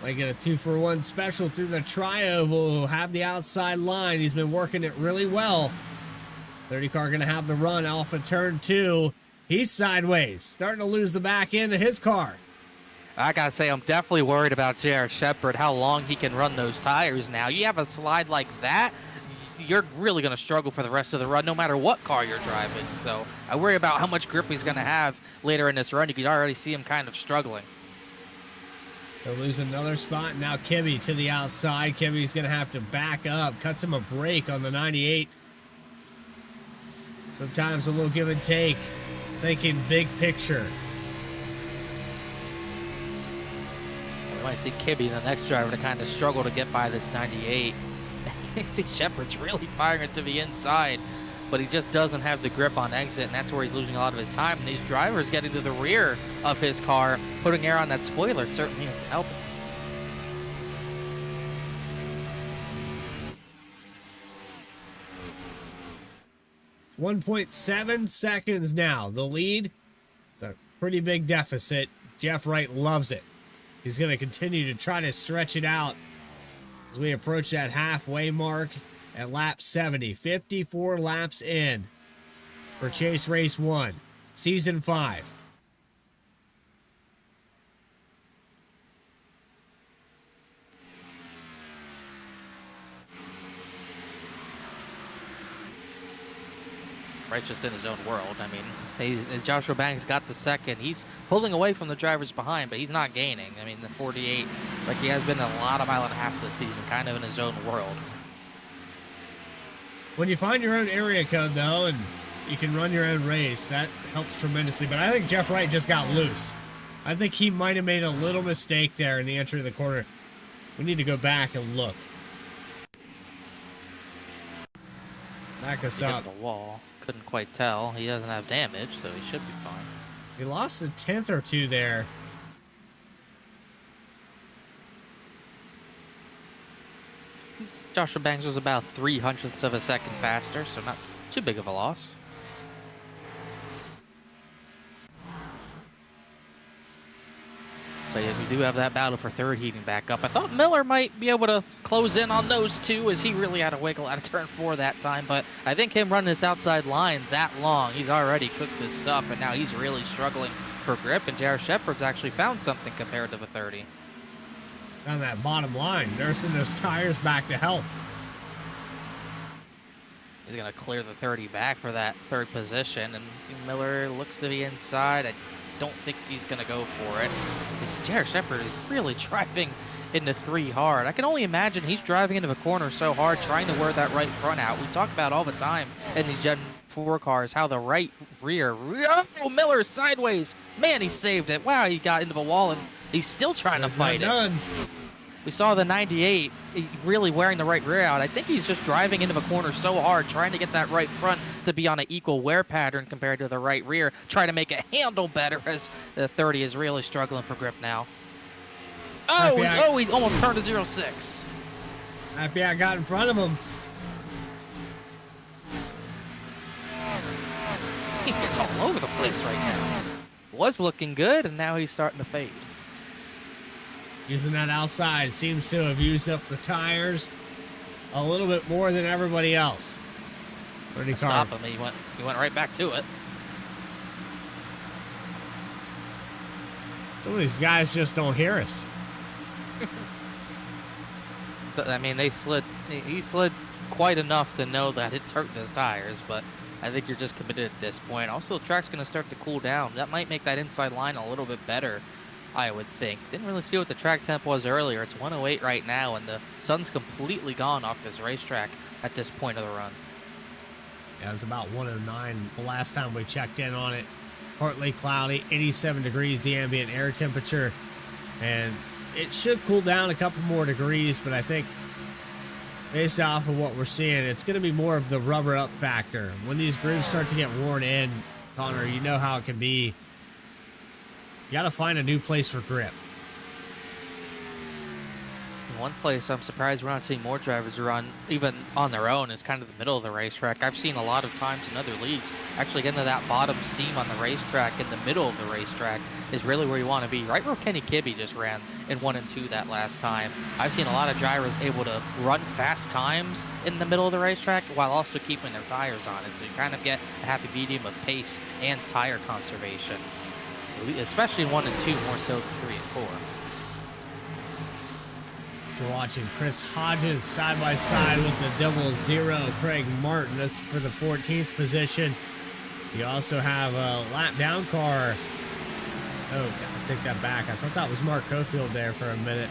Might get a 2-for-1 special through the tri-oval. Have the outside line. He's been working it really well. 30 car going to have the run off of turn 2. He's sideways, starting to lose the back end of his car. I got to say, I'm definitely worried about Jared Shepard, how long he can run those tires now. You have a slide like that, you're really going to struggle for the rest of the run, no matter what car you're driving. So I worry about how much grip he's going to have later in this run. You can already see him kind of struggling. He'll lose another spot. Now Kibbe to the outside. Kibbe's going to have to back up. Cuts him a break on the 98. Sometimes a little give and take. Thinking big picture. We might see Kibbe, the next driver, to kind of struggle to get by this 98. You see Shepard's really firing to the inside, but he just doesn't have the grip on exit, and that's where he's losing a lot of his time. And these drivers getting to the rear of his car, putting air on that spoiler certainly isn't helping. 1.7 seconds now. The lead. It's a pretty big deficit. Jeff Wright loves it. He's going to continue to try to stretch it out as we approach that halfway mark at lap 70. 54 laps in for Chase Race 1, Season 5. Right, just in his own world. I mean, Joshua Banks got the second. He's pulling away from the drivers behind, but he's not gaining. I mean, the 48, like he has been a lot of mile and a half this season, kind of in his own world. When you find your own area code, though, and you can run your own race, that helps tremendously. But I think Jeff Wright just got loose. I think he might have made a little mistake there in the entry of the corner. We need to go back and look. Back us up. The wall. Couldn't quite tell. He doesn't have damage, so he should be fine. He lost a tenth or two there. Joshua Banks was about 0.03 of a second faster, so not too big of a loss. So yeah, we do have that battle for third heating back up. I thought Miller might be able to close in on those two, as he really had to wiggle out of turn 4 that time. But I think him running this outside line that long, he's already cooked his stuff, and now he's really struggling for grip. And Jared Shepard's actually found something compared to the 30. On that bottom line, nursing those tires back to health. He's going to clear the 30 back for that third position. And Miller looks to the inside. I don't think he's going to go for it. Jared Shepard is really driving into 3 hard. I can only imagine he's driving into the corner so hard, trying to wear that right front out. We talk about all the time in these Gen 4 cars how the right rear. Oh, Miller is sideways. Man, he saved it. Wow, he got into the wall, and he's still trying to fight it. We saw the 98 really wearing the right rear out. I think he's just driving into the corner so hard, trying to get that right front to be on an equal wear pattern compared to the right rear, trying to make it handle better, as the 30 is really struggling for grip now. Oh, he almost turned to 0.6. Happy I got in front of him. He's all over the place right now. Was looking good, and now he's starting to fade. Using that outside, seems to have used up the tires a little bit more than everybody else. Stop him. He went right back to it. Some of these guys just don't hear us. I mean, he slid quite enough to know that it's hurting his tires, but I think you're just committed at this point. Also, the track's going to start to cool down. That might make that inside line a little bit better, I would think. Didn't really see what the track temp was earlier. It's 108 right now, and the sun's completely gone off this racetrack at this point of the run. Yeah, it was about 109 the last time we checked in on it. Partly cloudy, 87 degrees the ambient air temperature, and it should cool down a couple more degrees, but I think based off of what we're seeing, it's going to be more of the rubber up factor. When these grooves start to get worn in, Connor, you know how it can be. You got to find a new place for grip. One place I'm surprised we're not seeing more drivers run even on their own is kind of the middle of the racetrack. I've seen a lot of times in other leagues actually getting to that bottom seam on the racetrack in the middle of the racetrack is really where you want to be. Right where Kenny Kibbe just ran in 1 and 2 that last time. I've seen a lot of drivers able to run fast times in the middle of the racetrack while also keeping their tires on it. So you kind of get a happy medium of pace and tire conservation, especially in 1 and 2, more so than 3 and 4. You're watching Chris Hodges side by side with the 00 Craig Martin. That's for the 14th position. You also have a lap down car. Oh, I take that back. I thought that was Mark Cofield there for a minute.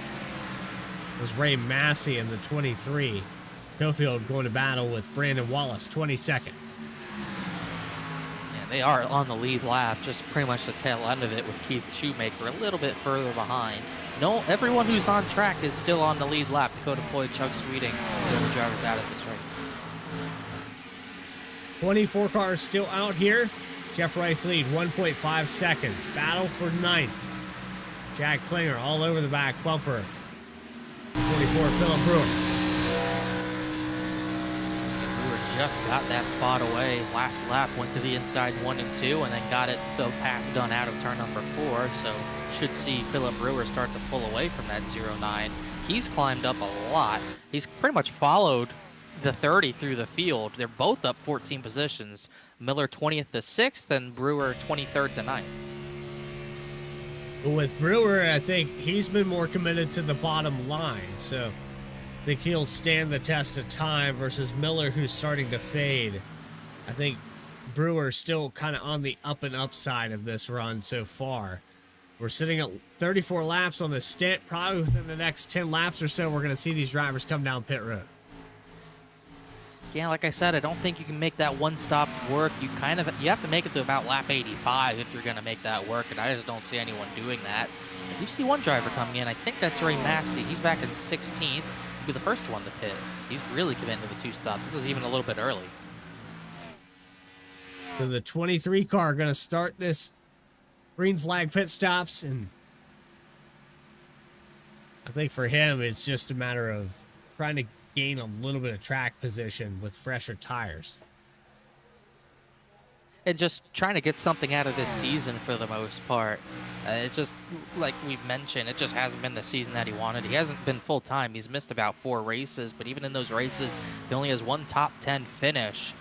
It was Ray Massey in the 23. Cofield going to battle with Brandon Wallace, 22nd. Yeah, they are on the lead lap, just pretty much the tail end of it with Keith Shoemaker a little bit further behind. No, everyone who's on track is still on the lead lap. Dakota Floyd, Chuck Sweeting, the only drivers out of this race. 24 cars still out here. Jeff Wright's lead, 1.5 seconds. Battle for 9th. Jack Klinger all over the back bumper. 44, Philip Brewer. Brewer just got that spot away. Last lap went to the inside 1 and 2, and then got it the pass done out of turn number 4. So should see Philip Brewer start to pull away from that 09. He's climbed up a lot. He's pretty much followed the 30 through the field. They're both up 14 positions. Miller 20th to 6th and Brewer 23rd to 9th. With Brewer, I think he's been more committed to the bottom line, so I think he'll stand the test of time versus Miller, who's starting to fade. I think Brewer's still kind of on the up and up side of this run so far. We're sitting at 34 laps on the stint. Probably within the next 10 laps or so, we're going to see these drivers come down pit road. Yeah, like I said, I don't think you can make that one stop work. You have to make it to about lap 85 if you're going to make that work, and I just don't see anyone doing that. I do see one driver coming in. I think that's Ray Massey. He's back in 16th. He'll be the first one to pit. He's really committing to the 2-stop. This is even a little bit early. So the 23 car going to start this green flag pit stops, and I think for him it's just a matter of trying to gain a little bit of track position with fresher tires. And just trying to get something out of this season for the most part. It's just, like we've mentioned, it just hasn't been the season that he wanted. He hasn't been full-time. He's missed about 4 races, but even in those races, he only has 1 top 10 finish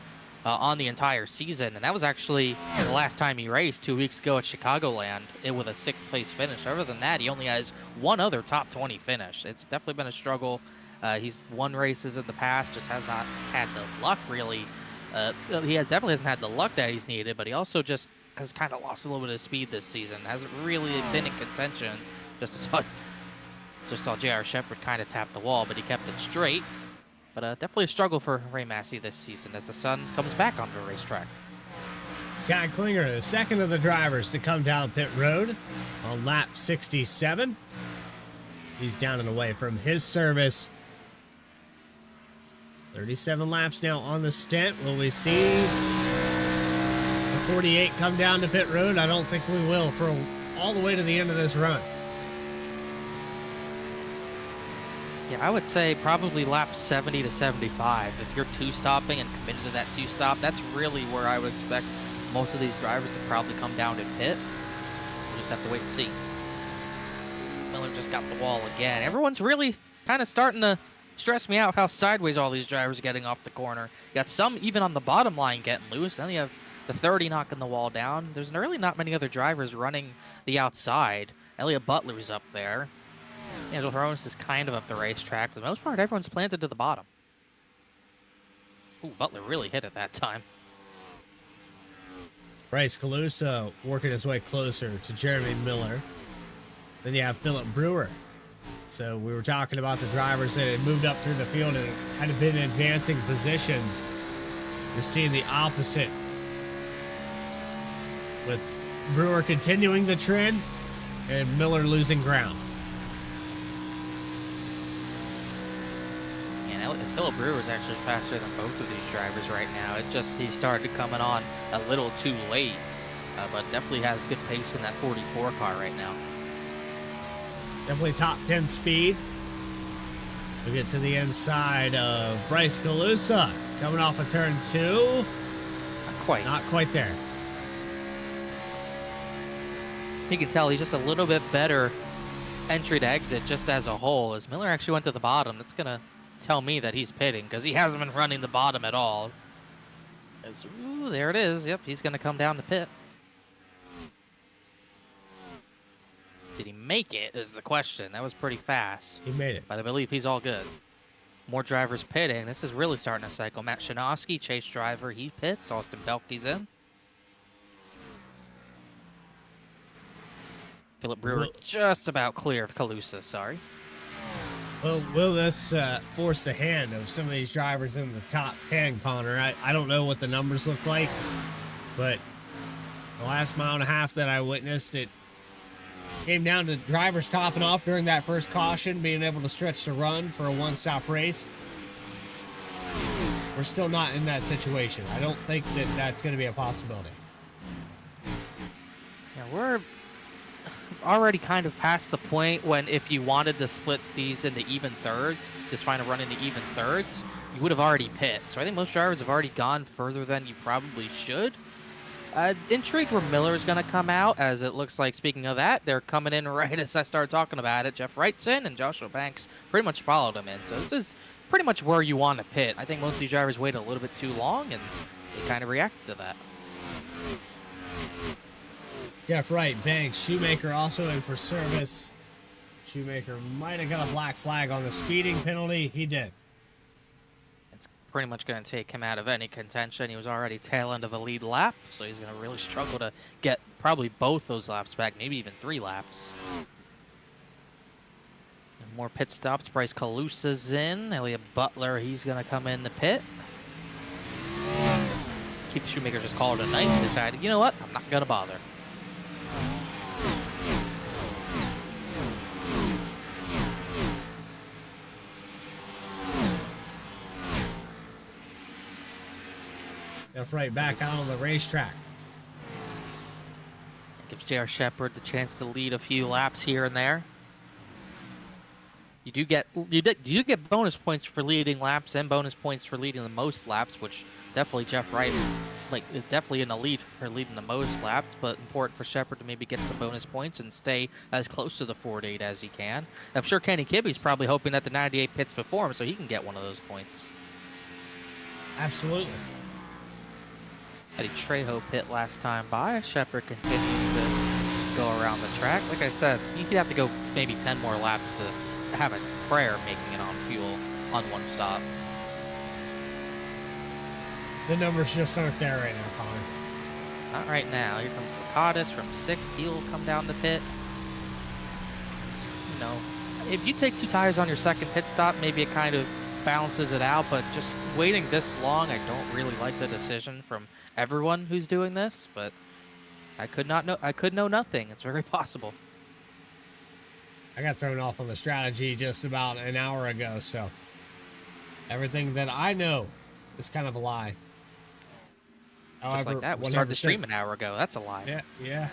on the entire season, and that was actually the last time he raced 2 weeks ago at Chicagoland with a 6th place finish. Other than that, he only has 1 other top 20 finish. It's definitely been a struggle. He's won races in the past, just has not had the luck really. He definitely hasn't had the luck that he's needed, but he also just has kind of lost a little bit of speed this season. Hasn't really been in contention. Just saw J.R. Shepard kind of tap the wall, but he kept it straight. But definitely a struggle for Ray Massey this season as the sun comes back onto the racetrack. Jack Klinger, the second of the drivers to come down pit road on lap 67. He's down and away from his service. 37 laps now on the stint. Will we see the 48 come down to pit road? I don't think we will for all the way to the end of this run. Yeah, I would say probably lap 70 to 75. If you're 2-stopping and committed to that 2-stop, that's really where I would expect most of these drivers to probably come down to pit. We'll just have to wait and see. Miller just got the wall again. Everyone's really kind of starting to stress me out with how sideways all these drivers are getting off the corner. You got some even on the bottom line getting loose. Then you have the 30 knocking the wall down. There's really not many other drivers running the outside. Elliott Butler's up there. Angel Hronis is kind of up the racetrack. For the most part, everyone's planted to the bottom. Ooh, Butler really hit it that time. Bryce Calusa working his way closer to Jeremy Miller. Then you have Philip Brewer. So we were talking about the drivers that had moved up through the field and had been in advancing positions. You're seeing the opposite, with Brewer continuing the trend and Miller losing ground. And Philip Brewer is actually faster than both of these drivers right now. It just, he started coming on a little too late, but definitely has good pace in that 44 car right now. Definitely top 10 speed. We get to the inside of Bryce Calusa coming off of turn 2. Not quite. Not quite there. You can tell he's just a little bit better entry to exit just as a whole. As Miller actually went to the bottom, that's going to tell me that he's pitting because he hasn't been running the bottom at all. Ooh, there it is. Yep, he's going to come down the pit. Did he make it is the question. That was pretty fast. He made it. But I believe he's all good. More drivers pitting. This is really starting to cycle. Matt Shinosky, chase driver, he pits. Austin Belke's in. Philip Brewer just about clear of Calusa, sorry. Well, will this force the hand of some of these drivers in the top 10, Connor? I don't know what the numbers look like, but the last mile and a half that I witnessed, it came down to drivers topping off during that first caution, being able to stretch the run for a one-stop race. We're still not in that situation. I don't think that that's going to be a possibility. Yeah, we're already kind of past the point when if you wanted to split these into even thirds, just trying to run into even thirds, you would have already pit. So I think most drivers have already gone further than you probably should. Intrigued where Miller is going to come out, as it looks like, speaking of that, they're coming in right as I started talking about it. Jeff Wright's in, and Joshua Banks pretty much followed him in. So this is pretty much where you want to pit. I think most of these drivers waited a little bit too long, and they kind of reacted to that. Jeff Wright, Banks, Shoemaker also in for service. Shoemaker might have got a black flag on the speeding penalty. He did. It's pretty much going to take him out of any contention. He was already tail end of a lead lap, so he's going to really struggle to get probably both those laps back, maybe even 3 laps. And more pit stops. Bryce Calusa's in. Elliott Butler, he's going to come in the pit. Keith Shoemaker just called it a night and decided, you know what, I'm not going to bother. Jeff Wright back out on the racetrack. Gives J.R. Shepard the chance to lead a few laps here and there. You do get bonus points for leading laps and bonus points for leading the most laps, which definitely Jeff Wright, definitely in the lead for leading the most laps, but important for Shepard to maybe get some bonus points and stay as close to the 4-8 as he can. I'm sure Kenny Kibbe's probably hoping that the 98 pits before him so he can get one of those points. Absolutely. Eddie Trejo pit last time by. Shepard continues to go around the track. Like I said, you could have to go maybe 10 more laps to have a prayer making it on fuel on one stop. The numbers just aren't there right now, Connor. Not right now. Here comes Lacatus from 6th. He'll come down the pit. So, you know, if you take 2 tires on your second pit stop, maybe it kind of balances it out, but just waiting this long, I don't really like the decision from everyone who's doing this, but I could know nothing. It's very possible. I got thrown off on the strategy just about an hour ago, so everything that I know is kind of a lie. Just However, like that, we started the stream an hour ago. That's a lie. Yeah.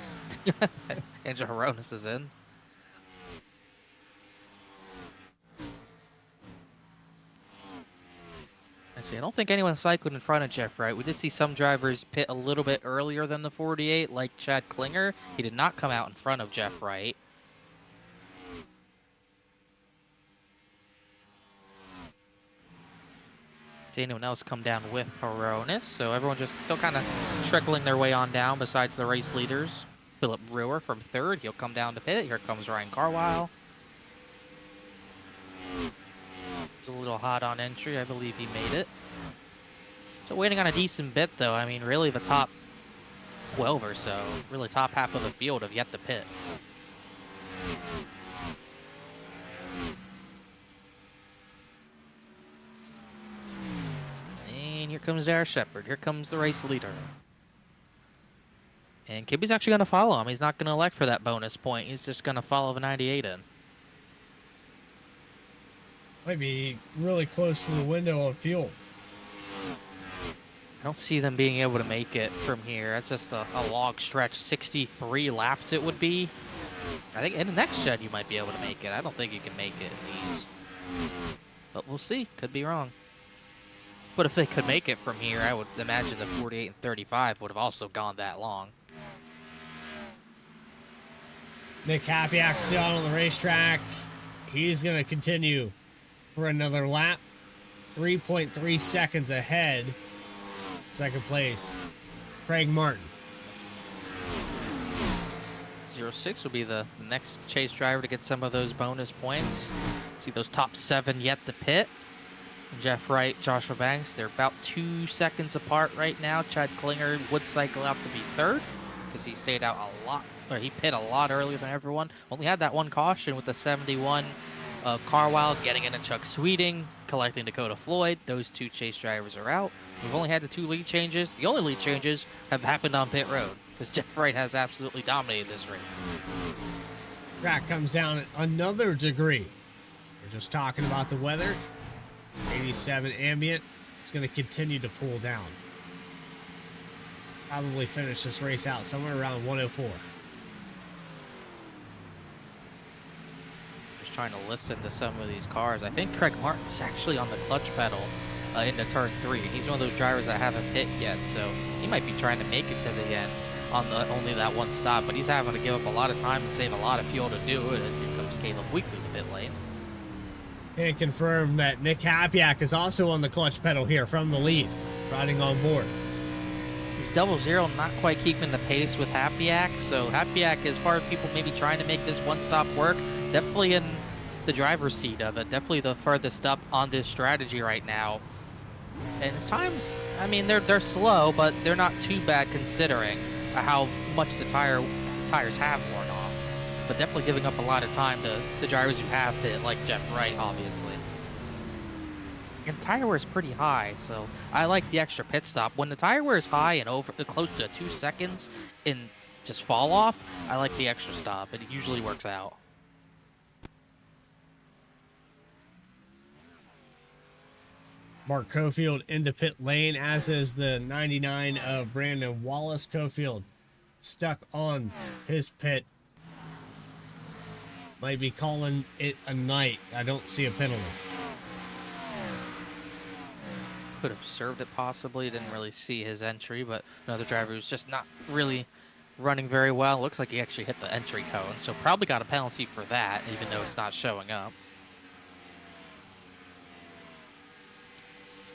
Angel Hronis is in. I don't think anyone cycled in front of Jeff Wright. We did see some drivers pit a little bit earlier than the 48, like Chad Klinger. He did not come out in front of Jeff Wright. See anyone else come down with Hronis, so everyone just still kind of trickling their way on down besides the race leaders. Philip Brewer from third. He'll come down to pit. Here comes Ryan Carlisle. He's a little hot on entry. I believe he made it. So waiting on a decent bit, though. I mean, really the top 12 or so, really top half of the field have yet to pit. And here comes Darrell Shepard. Here comes the race leader. And Kibby's actually going to follow him. He's not going to elect for that bonus point. He's just going to follow the 98 in. Might be really close to the window of fuel. I don't see them being able to make it from here. That's just a log stretch. 63 laps it would be. I think in the next gen you might be able to make it. I don't think you can make it in these. But we'll see. Could be wrong. But if they could make it from here, I would imagine the 48 and 35 would have also gone that long. Nick Hapiak's still on the racetrack. He's going to continue for another lap. 3.3 seconds ahead. Second place, Craig Martin. 06 will be the next chase driver to get some of those bonus points. See those top 7 yet to pit. Jeff Wright, Joshua Banks, they're about 2 seconds apart right now. Chad Klinger would cycle out to be third because he stayed out a lot, or he pit a lot earlier than everyone. Only had that one caution with the 71 of Carlisle, getting into Chuck Sweeting, collecting Dakota Floyd. Those 2 chase drivers are out. We've only had the 2 lead changes. The only lead changes have happened on pit road because Jeff Wright has absolutely dominated this race. Track comes down another degree. We're just talking about the weather. 87 ambient. It's going to continue to pull down. Probably finish this race out somewhere around 104. Just trying to listen to some of these cars. I think Craig Martin is actually on the clutch pedal into turn 3. He's one of those drivers that haven't pit yet, so he might be trying to make it to the end on only that one stop, but he's having to give up a lot of time and save a lot of fuel to do it, as here comes Caleb Weekly to pit lane. And confirm that Nick Hapiak is also on the clutch pedal here from the lead, riding on board. He's 00 not quite keeping the pace with Hapiak, so Hapiak, as far as people maybe trying to make this one stop work, definitely in the driver's seat of it, definitely the furthest up on this strategy right now. And at times, I mean, they're slow, but they're not too bad considering how much the tires have worn off. But definitely giving up a lot of time to the drivers who have pit, like Jeff Wright, obviously. And tire wear is pretty high, so I like the extra pit stop. When the tire wear is high and over close to 2 seconds in just fall off, I like the extra stop. It usually works out. Mark Cofield into pit lane, as is the 99 of Brandon Wallace. Cofield stuck on his pit. Might be calling it a night. I don't see a penalty. Could have served it possibly. Didn't really see his entry, but another driver who's just not really running very well. Looks like he actually hit the entry cone, so probably got a penalty for that, even though it's not showing up.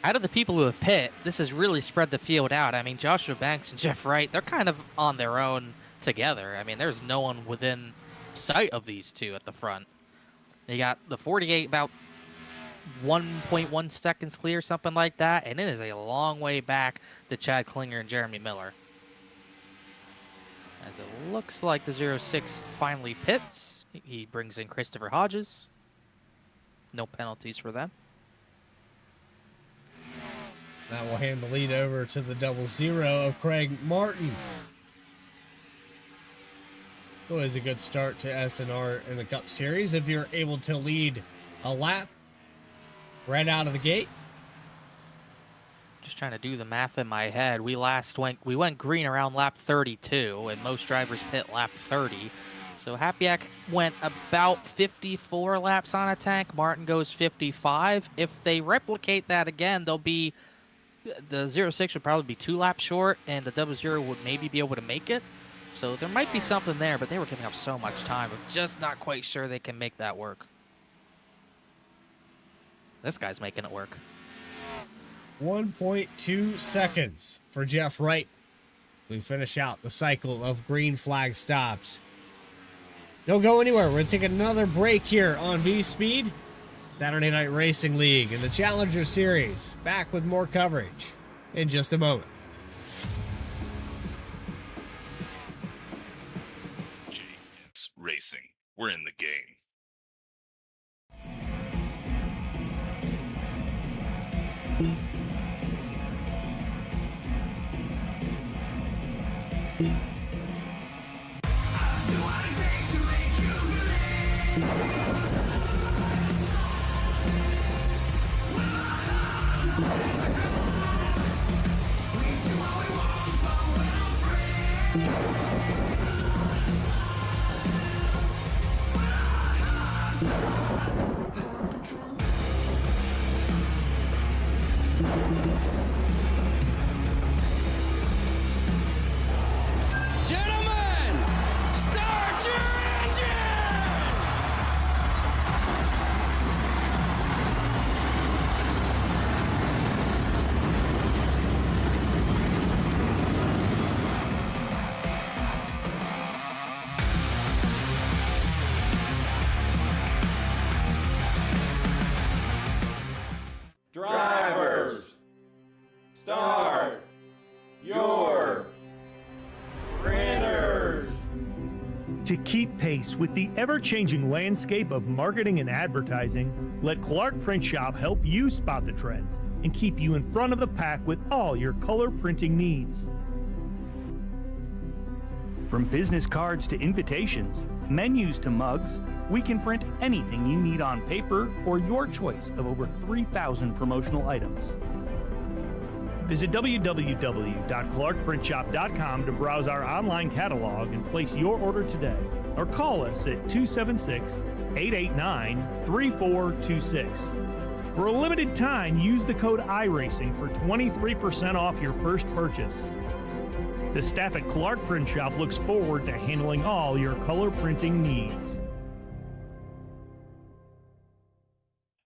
Out of the people who have pit, this has really spread the field out. I mean, Joshua Banks and Jeff Wright, they're kind of on their own together. I mean, there's no one within sight of these two at the front. They got the 48 about 1.1 seconds clear, something like that, and it is a long way back to Chad Klinger and Jeremy Miller. As it looks like the 06 finally pits, he brings in Christopher Hodges. No penalties for them. That will hand the lead over to the 00 of Craig Martin. It's always a good start to SNR in the Cup Series if you're able to lead a lap right out of the gate. Just trying to do the math in my head. We went green around lap 32, and most drivers pit lap 30. So Hapiak went about 54 laps on a tank. Martin goes 55. If they replicate that again, they'll be the 06 would probably be 2 laps short, and the 00 would maybe be able to make it. So there might be something there, but they were giving up so much time. I'm just not quite sure they can make that work. This guy's making it work. 1.2 seconds for Jeff Wright. we finish out the cycle of green flag stops. Don't go anywhere. We're going to take another break here on VSPEED, Saturday Night Racing League, and the Challenger Series. Back with more coverage in just a moment. M&J Racing. We're in the game. Gentlemen, start your engine! Drivers, start your printers. To keep pace with the ever-changing landscape of marketing and advertising, let Clark Print Shop help you spot the trends and keep you in front of the pack with all your color printing needs. From business cards to invitations, menus to mugs, we can print anything you need on paper or your choice of over 3,000 promotional items. Visit www.clarkprintshop.com to browse our online catalog and place your order today, or call us at 276-889-3426. For a limited time, use the code iRacing for 23% off your first purchase. The staff at Clark Print Shop looks forward to handling all your color printing needs.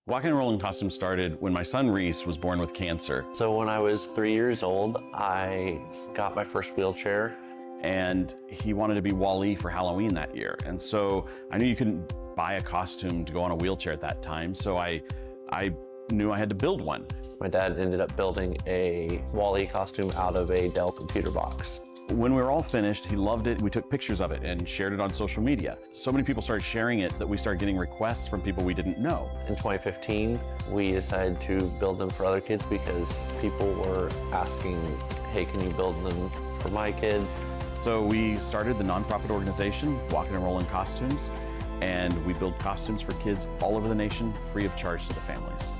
Walking and rolling costumes started when my son Reese was born with cancer. So when I was 3 years old, I got my first wheelchair. And he wanted to be Wall-E for Halloween that year. And so I knew you couldn't buy a costume to go on a wheelchair at that time. So I knew I had to build one. My dad ended up building a Wall-E costume out of a Dell computer box. When we were all finished, he loved it. We took pictures of it and shared it on social media. So many people started sharing it that we started getting requests from people we didn't know. In 2015, we decided to build them for other kids because people were asking, hey, can you build them for my kid? So we started the nonprofit organization, Walking and Rolling Costumes, and we build costumes for kids all over the nation, free of charge to the families.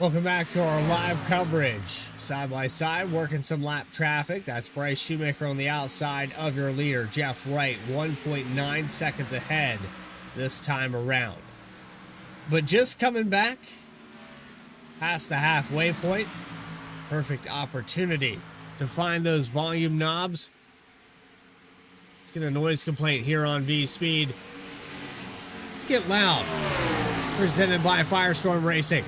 Welcome back to our live coverage. Side by side, working some lap traffic. That's Bryce Shoemaker on the outside of your leader, Jeff Wright, 1.9 seconds ahead this time around. But just coming back past the halfway point, perfect opportunity to find those volume knobs. Let's get a noise complaint here on VSPEED. Let's get loud. Presented by FireStorm Racing.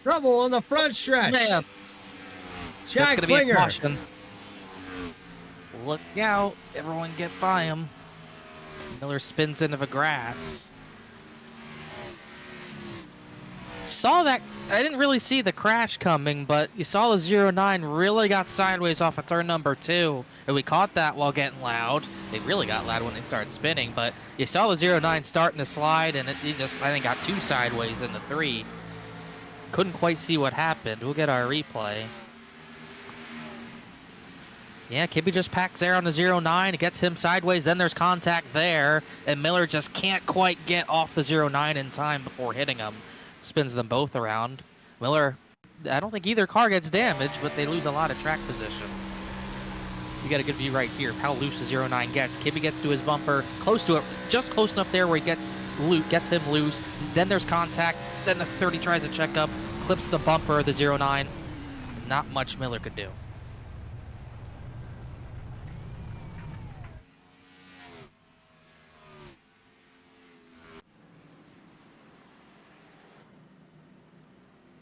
Trouble on the front stretch. Man, Jack that's going to be a Klinger. caution. Look out. Everyone get by him. Miller spins into the grass. Saw that. I didn't really see the crash coming, but you saw the 09 really got sideways off of turn number 2, and we caught that while getting loud. They really got loud when they started spinning, but you saw the 09 starting to slide, and it just, I think, got 2 sideways into 3. Couldn't quite see what happened. We'll get our replay. Yeah, Kibbe just packs air on the 09. It gets him sideways. Then there's contact there, and Miller just can't quite get off the 09 in time before hitting him. Spins them both around. Miller, I don't think either car gets damaged, but they lose a lot of track position. You got a good view right here of how loose the 09 gets. Kibbe gets to his bumper, close to it, just close enough there where he gets him loose. Then there's contact. Then the 30 tries to check up, clips the bumper of the 09. Not much Miller could do.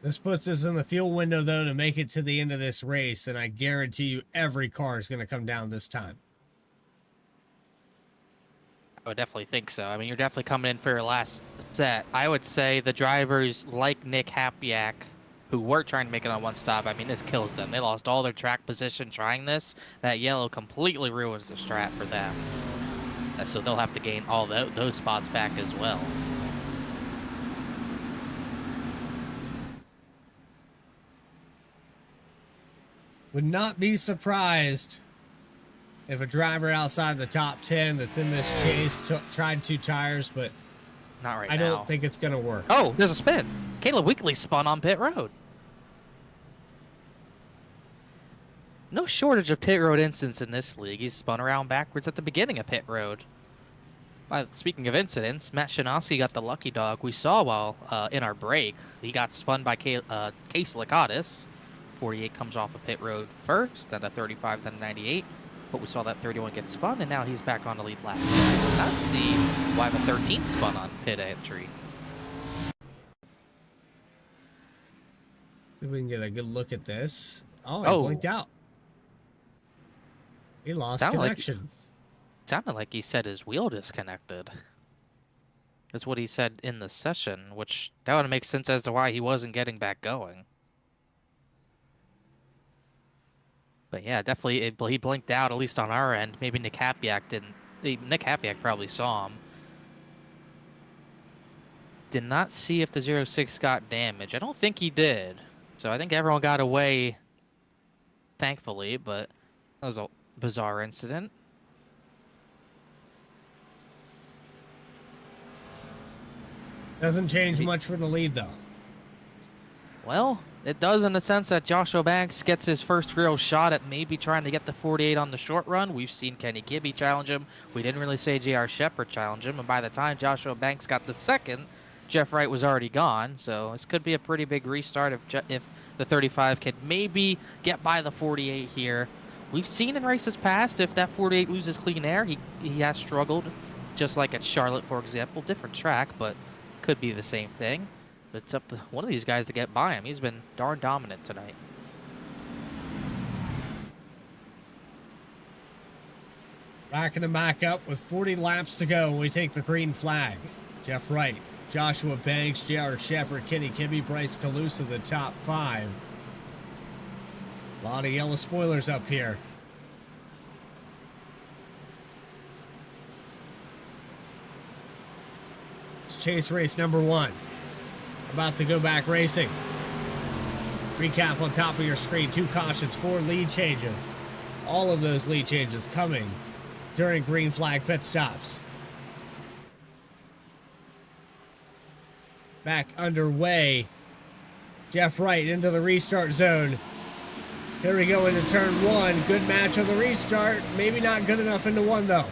This puts us in the fuel window, though, to make it to the end of this race, and I guarantee you every car is going to come down this time. I would definitely think so. I mean, you're definitely coming in for your last set. I would say the drivers like Nick Hapiak, who were trying to make it on one stop, I mean, this kills them. They lost all their track position trying this. That yellow completely ruins the strat for them. So they'll have to gain all those spots back as well. Would not be surprised if a driver outside the top 10 that's in this chase tried 2 tires, but not right now. I don't think it's going to work. Oh, there's a spin. Caleb Weekly spun on pit road. No shortage of pit road incidents in this league. He's spun around backwards at the beginning of pit road. Speaking of incidents, Matt Shinosky got the lucky dog. We saw while in our break, he got spun by Case Lakatis. 48 comes off of pit road first, then a 35, then a 98. But we saw that 31 get spun, and now he's back on the lead lap. I did not see why the 13 spun on pit entry. See if we can get a good look at this. Oh, he blinked out. He lost connection. Sounded like he said his wheel disconnected. That's what he said in the session, which that would make sense as to why he wasn't getting back going. But yeah, definitely he blinked out, at least on our end. Maybe Nick Hapiak didn't. Nick Hapiak probably saw him. Did not see if the 06 got damaged. I don't think he did. So I think everyone got away, thankfully, but that was a bizarre incident. Doesn't change much for the lead, though. Well, it does in the sense that Joshua Banks gets his first real shot at maybe trying to get the 48 on the short run. We've seen Kenny Kibbe challenge him. We didn't really say J.R. Shepard challenge him. And by the time Joshua Banks got the second, Jeff Wright was already gone. So this could be a pretty big restart if the 35 can maybe get by the 48 here. We've seen in races past, if that 48 loses clean air, he has struggled. Just like at Charlotte, for example. Different track, but could be the same thing. It's up to one of these guys to get by him. He's been darn dominant tonight. Backing him back up with 40 laps to go when we take the green flag. Jeff Wright, Joshua Banks, J.R. Shepard, Kenny Kibbe, Bryce Calusa, the top 5. A lot of yellow spoilers up here. It's chase race number 1. About to go back racing. Recap on top of your screen. 2 cautions, 4 lead changes. All of those lead changes coming during green flag pit stops. Back underway. Jeff Wright into the restart zone. Here we go into turn 1. Good match on the restart. Maybe not good enough into 1, though.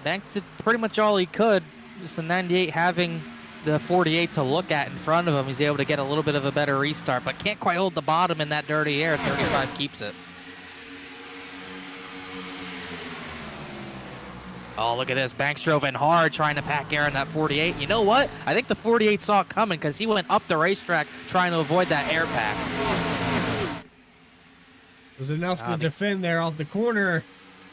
Banks did pretty much all he could. Just the 98 having the 48 to look at in front of him. He's able to get a little bit of a better restart, but can't quite hold the bottom in that dirty air. 35 keeps it. Oh, look at this. Banks drove in hard trying to pack air in that 48. You know what? I think the 48 saw it coming because he went up the racetrack trying to avoid that air pack. It was enough to defend there off the corner.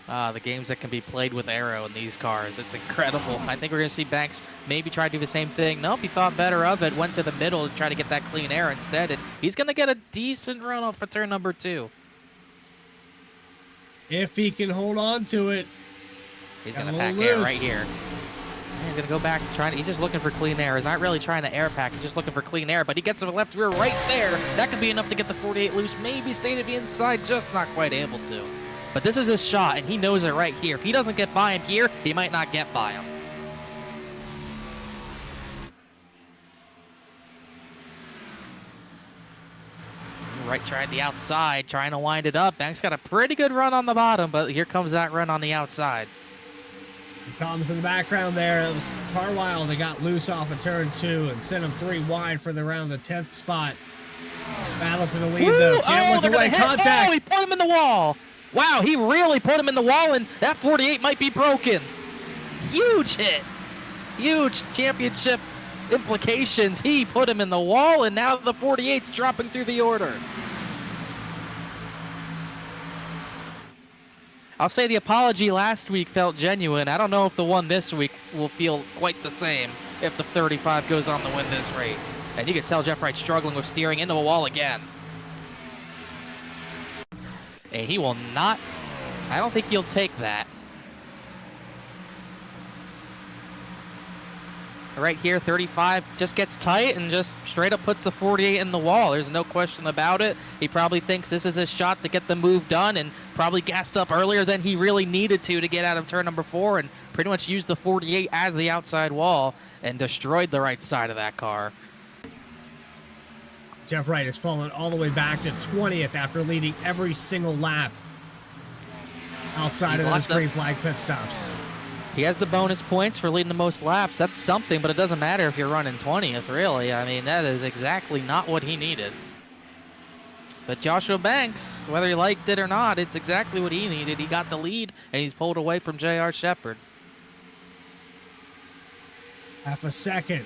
The games that can be played with aero in these cars. It's incredible. I think we're going to see Banks maybe try to do the same thing. Nope, he thought better of it. Went to the middle to try to get that clean air instead. And he's going to get a decent run off of turn number 2. If he can hold on to it. He's going to pack air right here. He's going to go back and try. He's just looking for clean air. He's not really trying to air pack. He's just looking for clean air. But he gets a left rear right there. That could be enough to get the 48 loose. Maybe stay to the inside. Just not quite able to. But this is his shot, and he knows it right here. If he doesn't get by him here, he might not get by him. Right, trying the outside, trying to wind it up. Banks got a pretty good run on the bottom, but here comes that run on the outside. Problems in the background there. It was Carlisle that got loose off of turn 2 and sent him 3 wide for around the 10th spot. Battle for the lead, though. Can't with the way contact. Oh, he put him in the wall. Wow, he really put him in the wall, and that 48 might be broken. Huge hit. Huge championship implications. He put him in the wall, and now the 48's dropping through the order. I'll say the apology last week felt genuine. I don't know if the one this week will feel quite the same if the 35 goes on to win this race. And you can tell Jeff Wright's struggling with steering into a wall again. And he will not, I don't think he'll take that. Right here, 35 just gets tight and just straight up puts the 48 in the wall. There's no question about it. He probably thinks this is his shot to get the move done and probably gassed up earlier than he really needed to get out of turn number 4 and pretty much used the 48 as the outside wall and destroyed the right side of that car. Jeff Wright has fallen all the way back to 20th after leading every single lap outside of those green flag pit stops. He has the bonus points for leading the most laps. That's something, but it doesn't matter if you're running 20th, really. I mean, that is exactly not what he needed. But Joshua Banks, whether he liked it or not, it's exactly what he needed. He got the lead, and he's pulled away from J.R. Shepard. Half a second.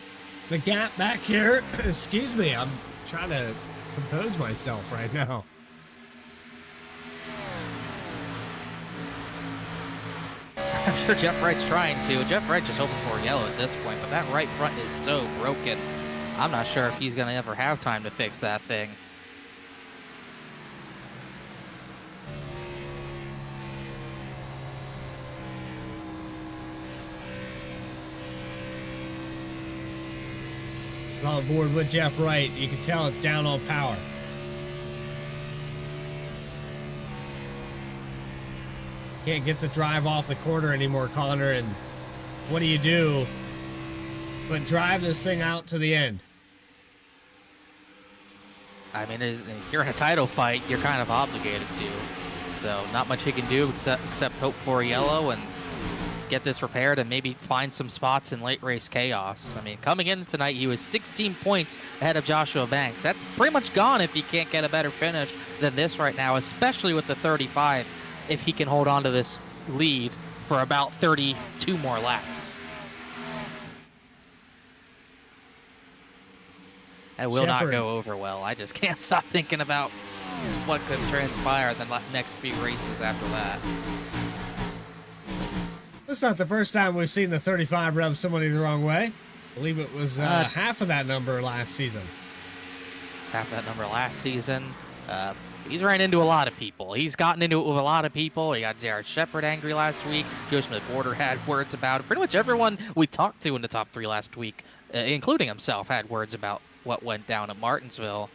The gap back here. Excuse me, I'm trying to compose myself right now. I'm sure Jeff Wright's trying to. Jeff Wright just hoping for a yellow at this point, but that right front is so broken. I'm not sure if he's going to ever have time to fix that thing. It's on board with Jeff Wright. You can tell it's down on power. Can't get the drive off the corner anymore, Connor, and what do you do but drive this thing out to the end? I mean, if you're in a title fight, you're kind of obligated to. So not much he can do except hope for a yellow and get this repaired and maybe find some spots in late race chaos. I mean, coming in tonight, he was 16 points ahead of Joshua Banks. That's pretty much gone if he can't get a better finish than this right now, especially with the 35. If he can hold on to this lead for about 32 more laps. That will not go over well. I just can't stop thinking about what could transpire in the next few races after that. It's not the first time we've seen the 35 rub somebody the wrong way. I believe it was half of that number last season. Half of that number last season. He's ran into a lot of people. He's gotten into it with a lot of people. He got Jared Shepard angry last week. Joe Smith-Border had words about it. Pretty much everyone we talked to in the top 3 last week, including himself, had words about what went down at Martinsville.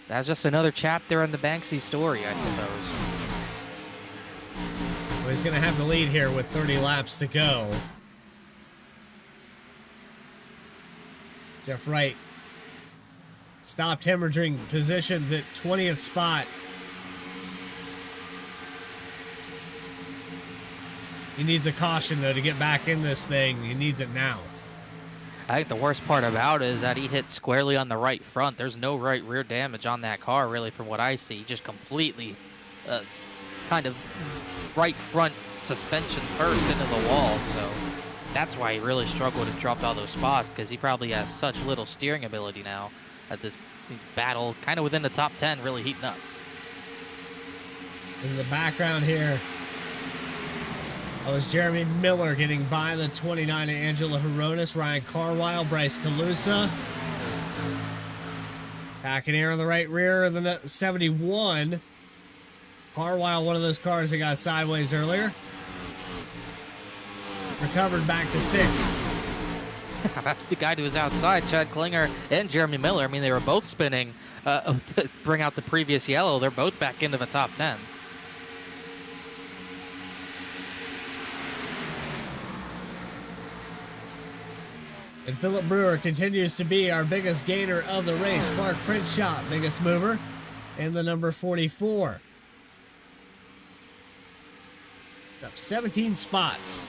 That's just another chapter in the Banksy story, I suppose. Well, he's going to have the lead here with 30 laps to go. Jeff Wright stopped hemorrhaging positions at 20th spot. He needs a caution, though, to get back in this thing. He needs it now. I think the worst part about it is that he hit squarely on the right front. There's no right rear damage on that car, really, from what I see. Just completely kind of right front suspension first into the wall, so that's why he really struggled and dropped all those spots, because he probably has such little steering ability now at this battle, kind of within the top 10, really heating up. In the background here, was Jeremy Miller getting by the 29 of Angela Heronis, Ryan Carwile, Bryce Calusa. Packing air on the right rear of the 71. Carwile, one of those cars that got sideways earlier. Recovered back to 6th. The guy who was outside, Chad Klinger and Jeremy Miller, I mean, they were both spinning, bring out the previous yellow. They're both back into the top 10. And Philip Brewer continues to be our biggest gainer of the race. Clark Printshop, biggest mover, in the number 44. Up 17 spots.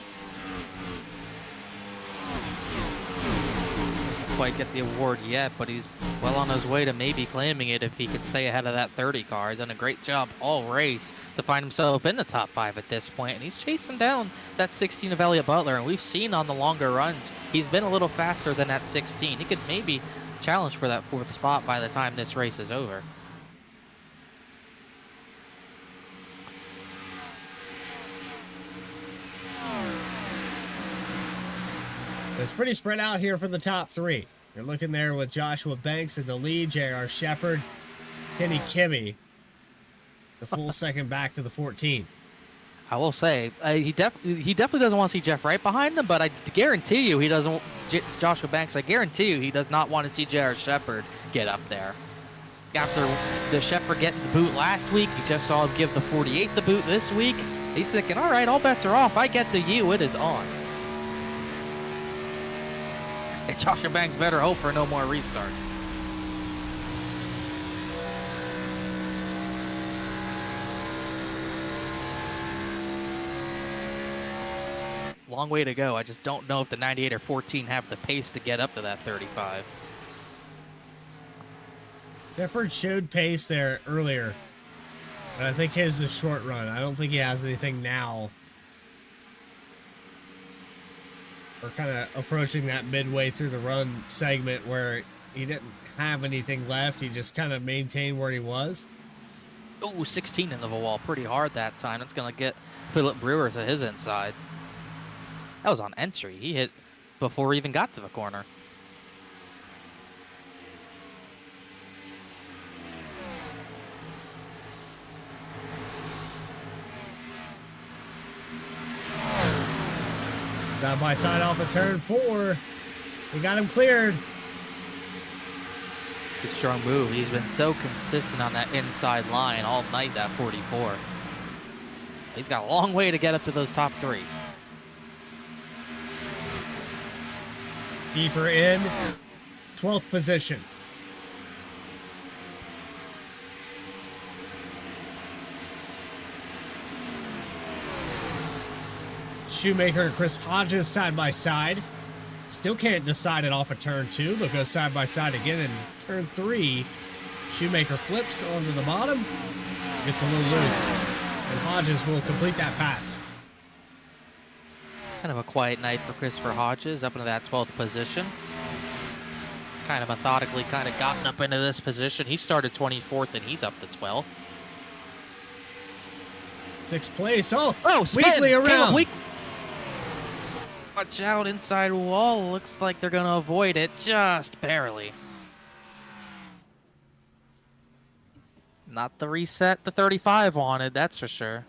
Quite get the award yet, but he's well on his way to maybe claiming it if he could stay ahead of that 30 car. He's done a great job all race to find himself in the top 5 at this point, and he's chasing down that 16 of Elliott Butler, and we've seen on the longer runs he's been a little faster than that 16. He could maybe challenge for that 4th spot by the time this race is over. It's pretty spread out here for the top 3. You're looking there with Joshua Banks in the lead, J.R. Shepard, Kenny Kimmy, the full second back to the 14. I will say, he definitely doesn't want to see Jeff Wright behind him, but I guarantee you he doesn't, Joshua Banks, I guarantee you he does not want to see J.R. Shepard get up there. After the Shepard getting the boot last week, you just saw him give the 48 the boot this week. He's thinking, all right, all bets are off. I get the U, it is on. And Joshua Banks better hope for no more restarts. Long way to go. I just don't know if the 98 or 14 have the pace to get up to that 35. Shepard showed pace there earlier, but I think his is a short run. I don't think he has anything now. We're kind of approaching that midway through the run segment where he didn't have anything left. He just kind of maintained where he was. Oh, 16 into the wall. Pretty hard that time. That's going to get Philip Brewer to his inside. That was on entry. He hit before he even got to the corner. Side by side off of turn 4. We got him cleared. Good strong move. He's been so consistent on that inside line all night, that 44. He's got a long way to get up to those top 3. Deeper in, 12th position. Shoemaker and Chris Hodges side by side. Still can't decide it off of turn 2, but goes side by side again in turn 3. Shoemaker flips onto the bottom, gets a little loose, and Hodges will complete that pass. Kind of a quiet night for Christopher Hodges, up into that 12th position. Kind of methodically gotten up into this position. He started 24th and he's up to 12th. 6th place. Oh, Weekly around. Watch out, inside wall. Looks like they're going to avoid it just barely. Not the reset the 35 wanted, that's for sure.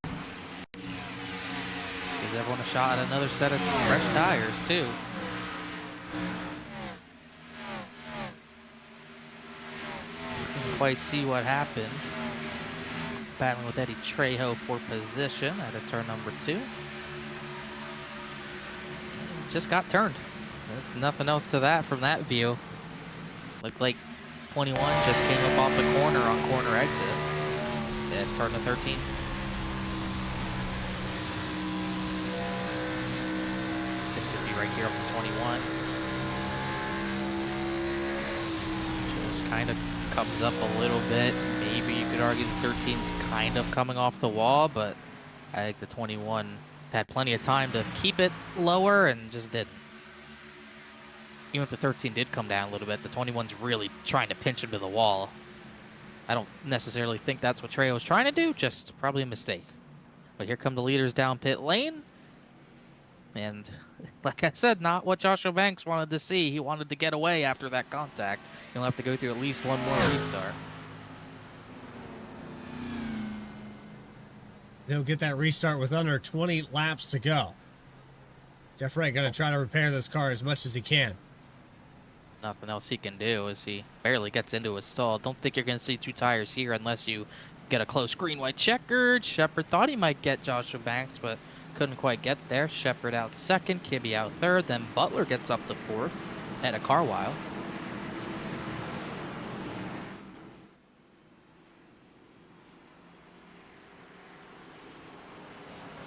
Gives everyone a shot at another set of fresh tires, too. Didn't quite see what happened. Battling with Eddie Trejo for position at a turn number 2. Just got turned. Nothing else to that from that view. Looked like 21 just came up off the corner on corner exit. And turned to 13. Could be right here up to 21. kind of comes up a little bit. Maybe you could argue the 13's kind of coming off the wall, but I think the 21 had plenty of time to keep it lower and just didn't. Even if the 13 did come down a little bit, the 21's really trying to pinch him to the wall. I don't necessarily think that's what Trejo was trying to do, just probably a mistake. But here come the leaders down pit lane. And like I said, not what Joshua Banks wanted to see. He wanted to get away after that contact. He'll have to go through at least one more restart. He'll get that restart with under 20 laps to go. Jeff Wright going to try to repair this car as much as he can. Nothing else he can do as he barely gets into a stall. Don't think you're going to see two tires here unless you get a close green-white checkered. Shepard thought he might get Joshua Banks, but couldn't quite get there. Shepard out second, Kibbe out third, then Butler gets up to fourth at a Carwile.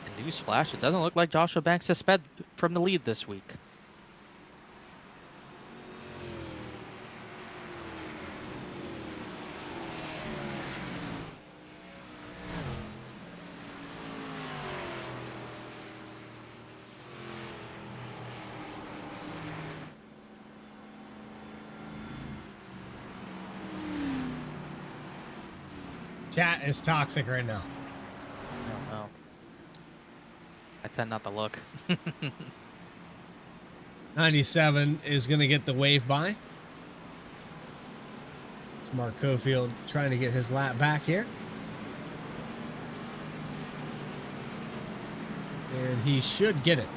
And newsflash, it doesn't look like Joshua Banks has sped from the lead this week. Chat is toxic right now. I don't know. I tend not to look. 97 is going to get the wave by. It's Mark Cofield trying to get his lap back here. And he should get it.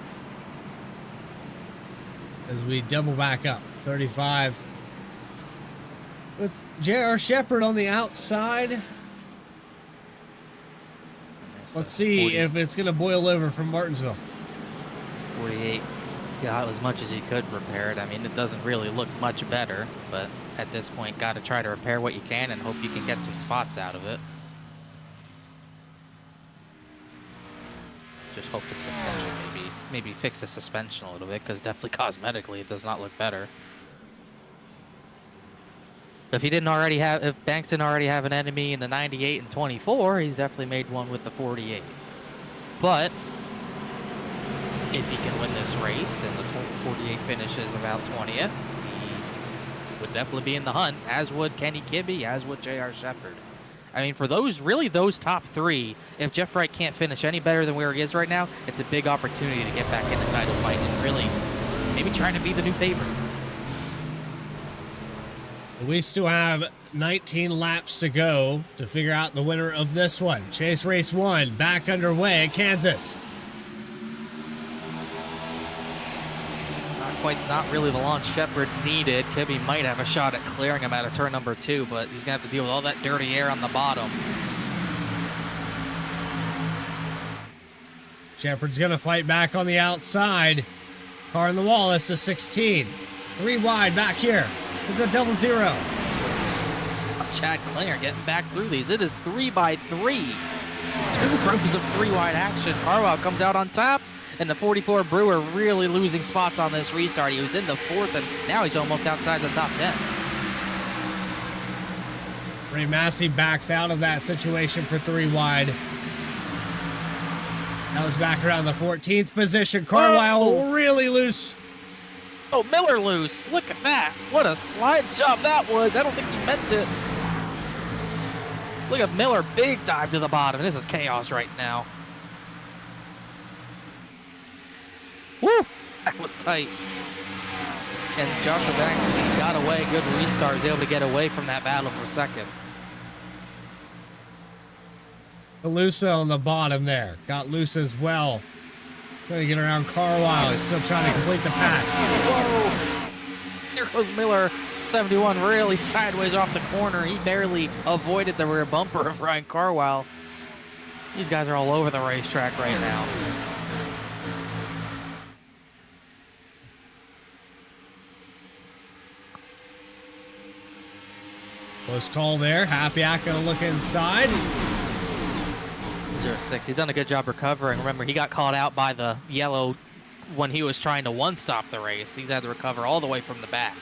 As we double back up. 35. With J.R. Shepard on the outside. Let's see 40. if it's going to boil over from Martinsville. 48 got as much as he could repair it. I mean, it doesn't really look much better, but at this point, got to try to repair what you can and hope you can get some spots out of it. Just hope the suspension maybe fix the suspension a little bit, because definitely cosmetically it does not look better. If Banks didn't already have an enemy in the 98 and 24, he's definitely made one with the 48. But if he can win this race and the 48 finishes about 20th, he would definitely be in the hunt, as would Kenny Kibbe, as would J.R. Shepard. I mean, for those top three, if Jeff Wright can't finish any better than where he is right now, it's a big opportunity to get back in the title fight and really maybe trying to be the new favorite. We still have 19 laps to go to figure out the winner of this one. Chase Race 1 back underway at Kansas. Not really the launch Shepard needed. Kibbe might have a shot at clearing him out of turn number 2, but he's going to have to deal with all that dirty air on the bottom. Shepard's going to fight back on the outside. Car in the wall, that's a 16. 3 wide back here. With the 0-0. Chad Klinger getting back through these. It is 3x3. 2 rows of 3 wide action. Carwile comes out on top, and the 44 Brewer really losing spots on this restart. He was in the 4th, and now he's almost outside the top 10. Ray Massey backs out of that situation for 3 wide. That was back around the 14th position. Carwile really loose. Oh, Miller loose. Look at that. What a slide job that was. I don't think he meant it. Look at Miller, big dive to the bottom. This is chaos right now. Woo! That was tight. And Joshua Banks, he got away. Good restart. He was able to get away from that battle for second. Calusa on the bottom there. Got loose as well. Trying to get around Carwile. He's still trying to complete the pass. Whoa! Here goes Miller. 71 really sideways off the corner. He barely avoided the rear bumper of Ryan Carwile. These guys are all over the racetrack right now. Close call there. Happyak gonna look inside. 06. He's done a good job recovering. Remember, he got caught out by the yellow when he was trying to one-stop the race. He's had to recover all the way from the back.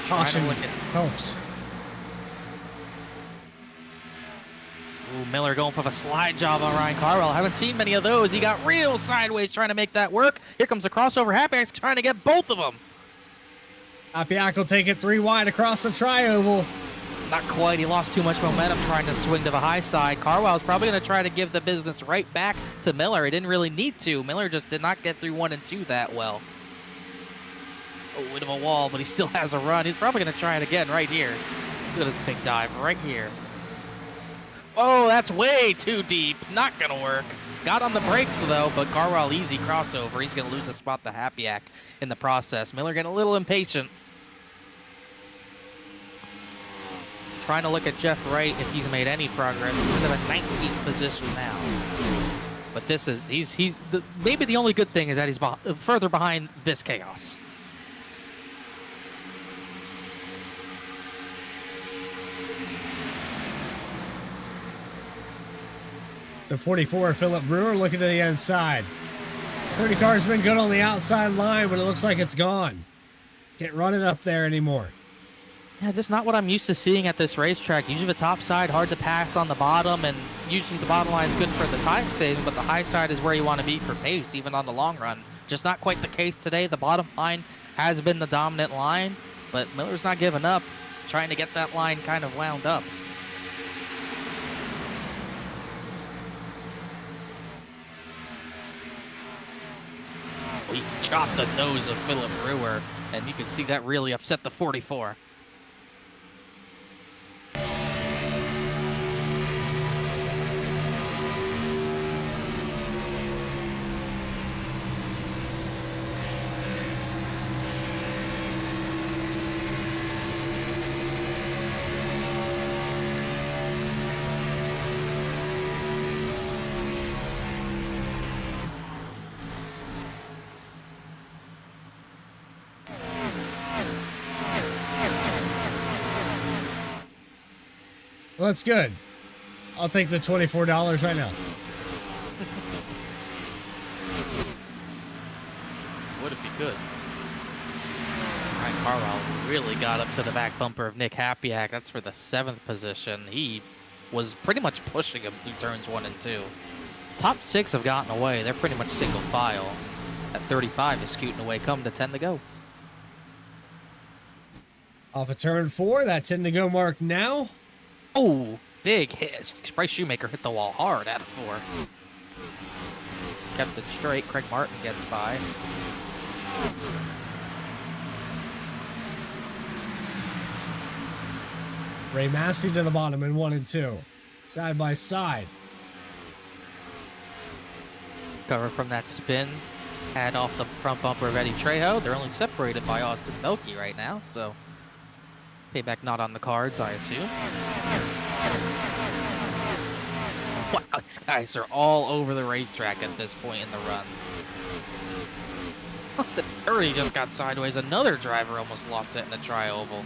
Caution helps. Ooh, Miller going for a slide job on Ryan Carwell. Haven't seen many of those. He got real sideways trying to make that work. Here comes the crossover. Happy's trying to get both of them. Happyak will take it 3 wide across the tri-oval. Not quite. He lost too much momentum trying to swing to the high side. Carwell's probably going to try to give the business right back to Miller. He didn't really need to. Miller just did not get through 1 and 2 that well. Oh, bit of a wall, but he still has a run. He's probably going to try it again right here. Look at this big dive right here. Oh, that's way too deep. Not going to work. Got on the brakes, though, but Carwell easy crossover. He's going to lose a spot to Happyak in the process. Miller getting a little impatient. Trying to look at Jeff Wright if he's made any progress. He's in the 19th position now. But this is, maybe the only good thing is that he's further behind this chaos. So 44, Philip Brewer looking to the inside. 30 car's been good on the outside line, but it looks like it's gone. Can't run it up there anymore. Yeah, just not what I'm used to seeing at this racetrack. Usually the top side, hard to pass on the bottom, and usually the bottom line is good for the time saving, but the high side is where you want to be for pace, even on the long run. Just not quite the case today. The bottom line has been the dominant line, but Miller's not giving up, trying to get that line kind of wound up. He chopped the nose of Philip Brewer, and you can see that really upset the 44. Well, that's good. I'll take the $24 right now. What if he could? Ryan Carwell really got up to the back bumper of Nick Happyak. That's for the 7th position. He was pretty much pushing him through turns 1 and 2. Top 6 have gotten away. They're pretty much single file. At 35 is scooting away. Come to 10 to go. Off of turn 4, that 10 to go mark now. Oh, big hit. Bryce Shoemaker hit the wall hard out of 4. Kept it straight. Craig Martin gets by. Ray Massey to the bottom in 1 and 2. Side by side. Cover from that spin. Had off the front bumper of Eddie Trejo. They're only separated by Austin Melky right now, so payback not on the cards, I assume. Wow, these guys are all over the racetrack at this point in the run. The 30 just got sideways. Another driver almost lost it in the tri-oval.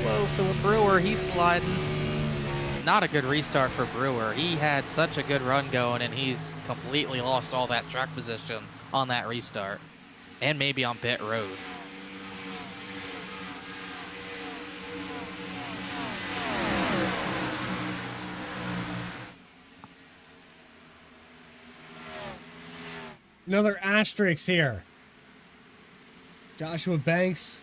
Whoa, Philip Brewer, he's sliding. Not a good restart for Brewer. He had such a good run going, and he's completely lost all that track position on that restart. And maybe on pit road. Another asterisk here. Joshua Banks.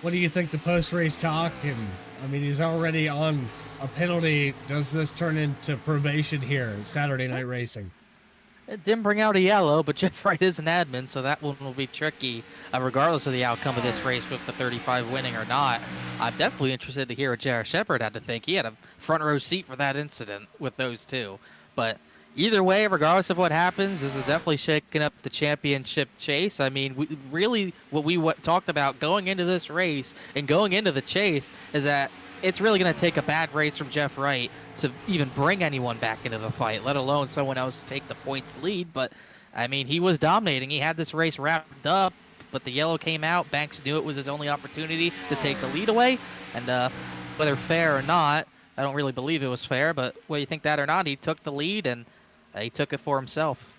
What do you think the post-race talk? And I mean, he's already on a penalty. Does this turn into probation here, Saturday Night Racing? It didn't bring out a yellow, but Jeff Wright is an admin, so that one will be tricky, regardless of the outcome of this race, with the 35 winning or not. I'm definitely interested to hear what J.R. Shepard had to think. He had a front row seat for that incident with those two. But either way, regardless of what happens, this is definitely shaking up the championship chase. I mean, what we talked about going into this race and going into the chase is that it's really going to take a bad race from Jeff Wright to even bring anyone back into the fight, let alone someone else take the points lead. But, I mean, he was dominating. He had this race wrapped up, but the yellow came out. Banks knew it was his only opportunity to take the lead away. And whether fair or not, I don't really believe it was fair, but whether you think that or not, he took the lead, and he took it for himself.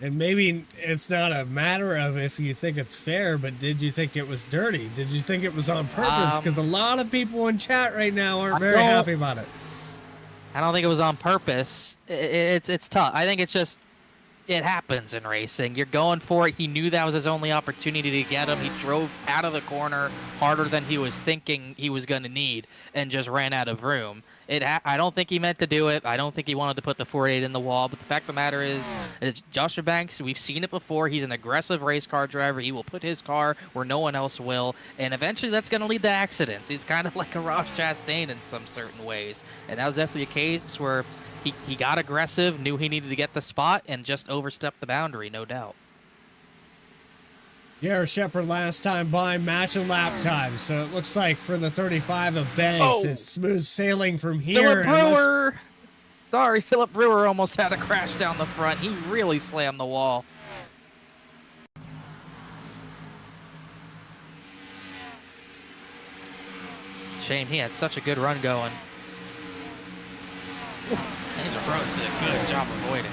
And maybe it's not a matter of if you think it's fair, but did you think it was dirty? Did you think it was on purpose? Because a lot of people in chat right now aren't very happy about it. I don't think it was on purpose. It's tough. I think it's just, it happens in racing. You're going for it. He knew that was his only opportunity to get him. He drove out of the corner harder than he was thinking he was going to need and just ran out of room. I don't think he meant to do it. I don't think he wanted to put the 48 in the wall. But the fact of the matter is, Joshua Banks, we've seen it before. He's an aggressive race car driver. He will put his car where no one else will. And eventually that's going to lead to accidents. He's kind of like a Ross Chastain in some certain ways. And that was definitely a case where he got aggressive, knew he needed to get the spot, and just overstepped the boundary, no doubt. Garrett Shepard last time by matching lap time. So it looks like for the 35 of Banks, it's smooth sailing from here. Philip Brewer almost had a crash down the front. He really slammed the wall. Shame, he had such a good run going. Angel Rose did a good job avoiding.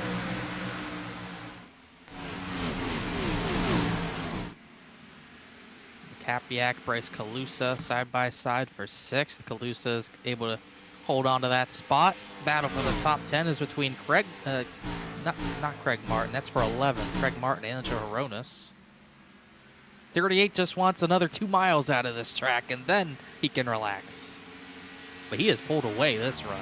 Capiak, Bryce Calusa side by side for 6th. Calusa is able to hold on to that spot. Battle for the top 10 is between Craig, not Craig Martin, that's for 11th. Craig Martin and Joe Horonis. 38 just wants another 2 miles out of this track, and then he can relax. But he has pulled away this run.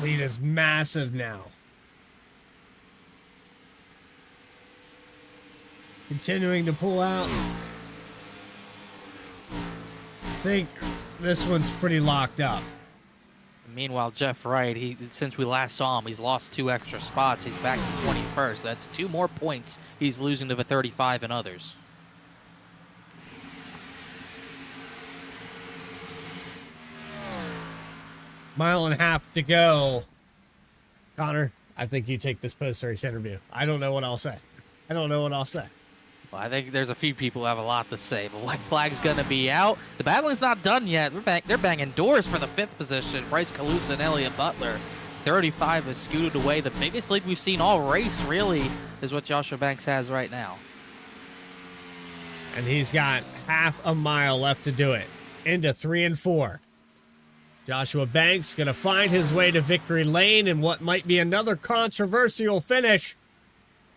Lead is massive now. Continuing to pull out. I think this one's pretty locked up. Meanwhile, Jeff Wright, since we last saw him, he's lost 2 extra spots. He's back to 21st. That's 2 more points he's losing to the 35 and others. Mile and a half to go. Connor, I think you take this post-race interview. I don't know what I'll say. Well, I think there's a few people who have a lot to say. The white flag's going to be out. The battling's not done yet. They're banging doors for the 5th position. Bryce Calusa and Elliott Butler. 35 has scooted away. The biggest lead we've seen all race, really, is what Joshua Banks has right now. And he's got half a mile left to do it. Into 3 and 4. Joshua Banks going to find his way to victory lane in what might be another controversial finish.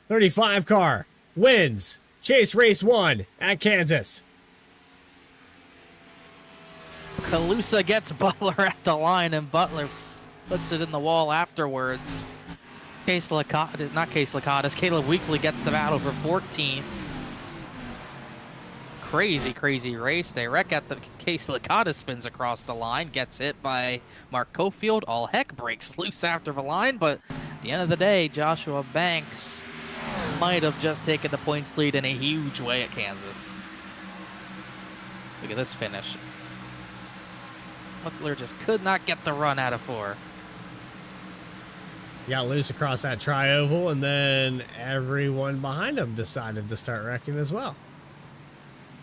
35 car wins Chase Race 1 at Kansas. Calusa gets Butler at the line, and Butler puts it in the wall afterwards. Caleb Weekly gets the battle for 14th. Crazy race. They wreck at the case. Licata spins across the line, gets hit by Mark Cofield. All heck breaks loose after the line, but at the end of the day, Joshua Banks might have just taken the points lead in a huge way at Kansas. Look at this finish. Butler just could not get the run out of 4. Got loose across that tri-oval, and then everyone behind him decided to start wrecking as well.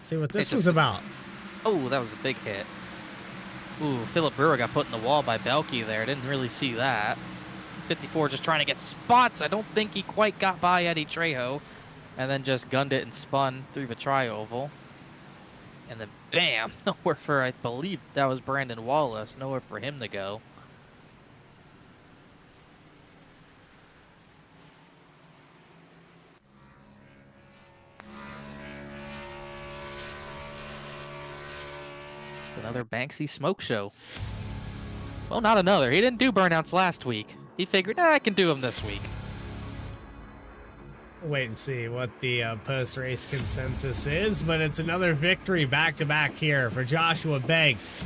See what this was about. Oh, that was a big hit. Ooh, Philip Brewer got put in the wall by Belke there. Didn't really see that. 54 just trying to get spots. I don't think he quite got by Eddie Trejo. And then just gunned it and spun through the tri-oval. And then bam, nowhere for, I believe that was Brandon Wallace. Nowhere for him to go. Another Banksy smoke show. Well, not another. He didn't do burnouts last week. He figured, I can do them this week. Wait and see what the post-race consensus is, but it's another victory back-to-back here for Joshua Banks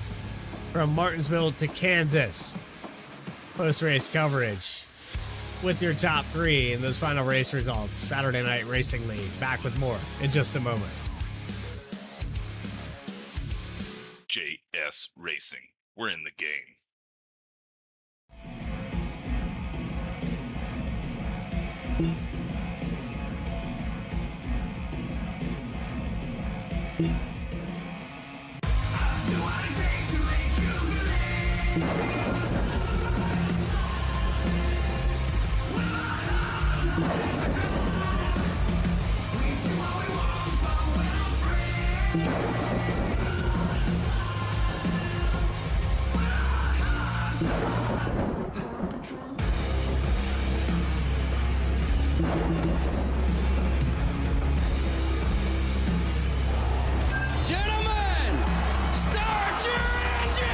from Martinsville to Kansas. Post-race coverage with your top 3 in those final race results. Saturday Night Racing League. Back with more in just a moment. JS Racing. We're in the game. Gentlemen, start your engine!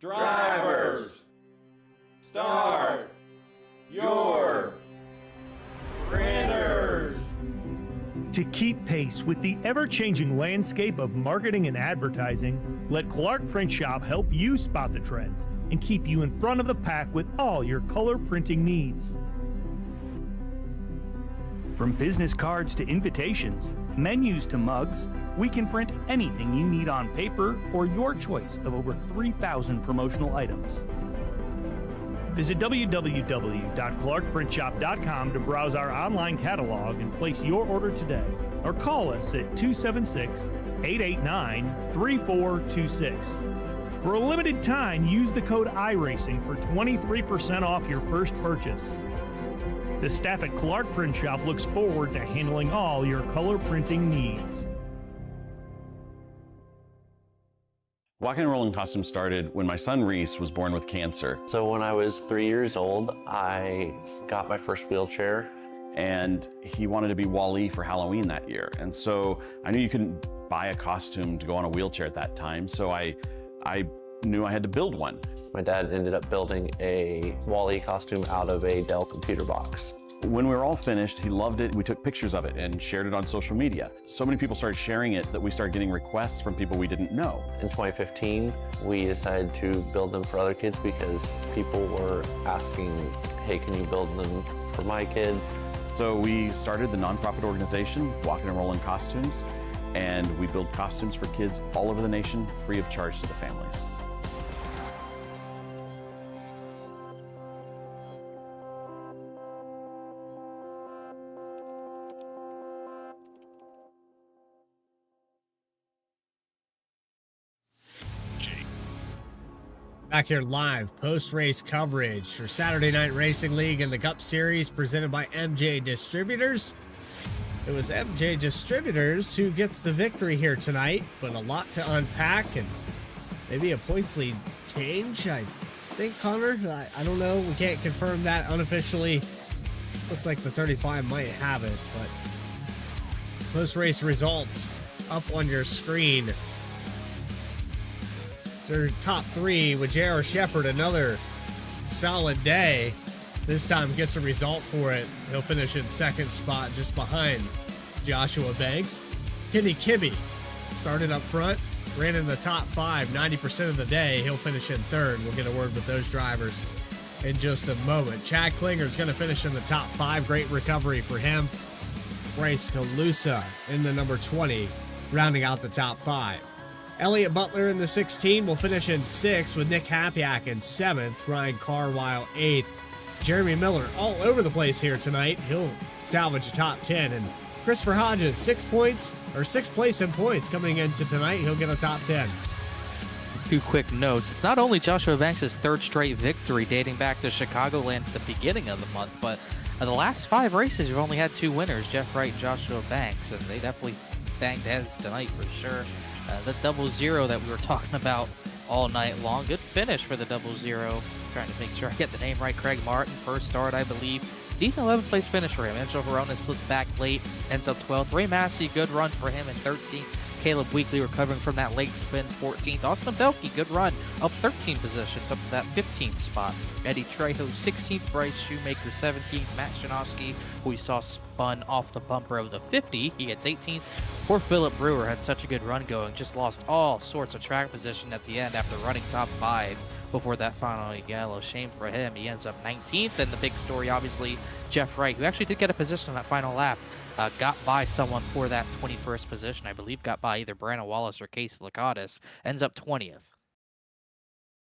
Drivers, start your printers. To keep pace with the ever-changing landscape of marketing and advertising, let Clark Print Shop help you spot the trends and keep you in front of the pack with all your color printing needs. From business cards to invitations, menus to mugs, we can print anything you need on paper or your choice of over 3,000 promotional items. Visit www.clarkprintshop.com to browse our online catalog and place your order today, or call us at 276-889-3426. For a limited time, use the code iRacing for 23% off your first purchase. The staff at Clark Print Shop looks forward to handling all your color printing needs. Walking and Rolling Costumes started when my son Reese was born with cancer. So when I was 3 years old, I got my first wheelchair. And he wanted to be Wall-E for Halloween that year. And so I knew you couldn't buy a costume to go on a wheelchair at that time, so I knew I had to build one. My dad ended up building a Wall-E costume out of a Dell computer box. When we were all finished, he loved it. We took pictures of it and shared it on social media. So many people started sharing it that we started getting requests from people we didn't know. In 2015, we decided to build them for other kids because people were asking, hey, can you build them for my kid? So we started the nonprofit organization, Walking and Rolling Costumes, and we build costumes for kids all over the nation, free of charge to the families. Back here live, post-race coverage for Saturday Night Racing League and the Cup Series presented by M&J Distributors. It was M&J Distributors who gets the victory here tonight, but a lot to unpack and maybe a points lead change, I think, Connor. I don't know. We can't confirm that unofficially. Looks like the 35 might have it, but post-race results up on your screen. Their top three with J.R. Shepard, another solid day. This time gets a result for it. He'll finish in second spot just behind Joshua Banks. Kenny Kibbe started up front, ran in the top five 90% of the day. He'll finish in third. We'll get a word with those drivers in just a moment. Chad Klinger's going to finish in the top five. Great recovery for him. Bryce Calusa in the number 20, rounding out the top five. Elliott Butler in the 16 will finish in 6th with Nick Hapiak in 7th, Ryan Carwile 8th. Jeremy Miller all over the place here tonight. He'll salvage a top 10. And Christopher Hodges, 6th place in points coming into tonight. He'll get a top 10. Two quick notes. It's not only Joshua Banks' third straight victory dating back to Chicagoland at the beginning of the month, but in the last 5 races, you've only had 2 winners, Jeff Wright and Joshua Banks, and they definitely banged heads tonight for sure. The 00 that we were talking about all night long. Good finish for the 00. Trying to make sure I get the name right. Craig Martin, first start, I believe. Decent 11th place finish for him. Angel Verona slipped back late, ends up 12th. Ray Massey, good run for him in 13th. Caleb Weekly recovering from that late spin, 14th. Austin Belkey, good run, up 13 positions, up to that 15th spot. Eddie Trejo, 16th. Bryce Shoemaker, 17th. Matt Shanowski, who we saw spun off the bumper of the 50, he gets 18th. Poor Philip Brewer had such a good run going, just lost all sorts of track position at the end after running top 5 before that final yellow. Shame for him. He ends up 19th. And the big story, obviously, Jeff Wright, who actually did get a position on that final lap, got by someone for that 21st position. I believe got by either Brandon Wallace or Casey Lakatos. Ends up 20th.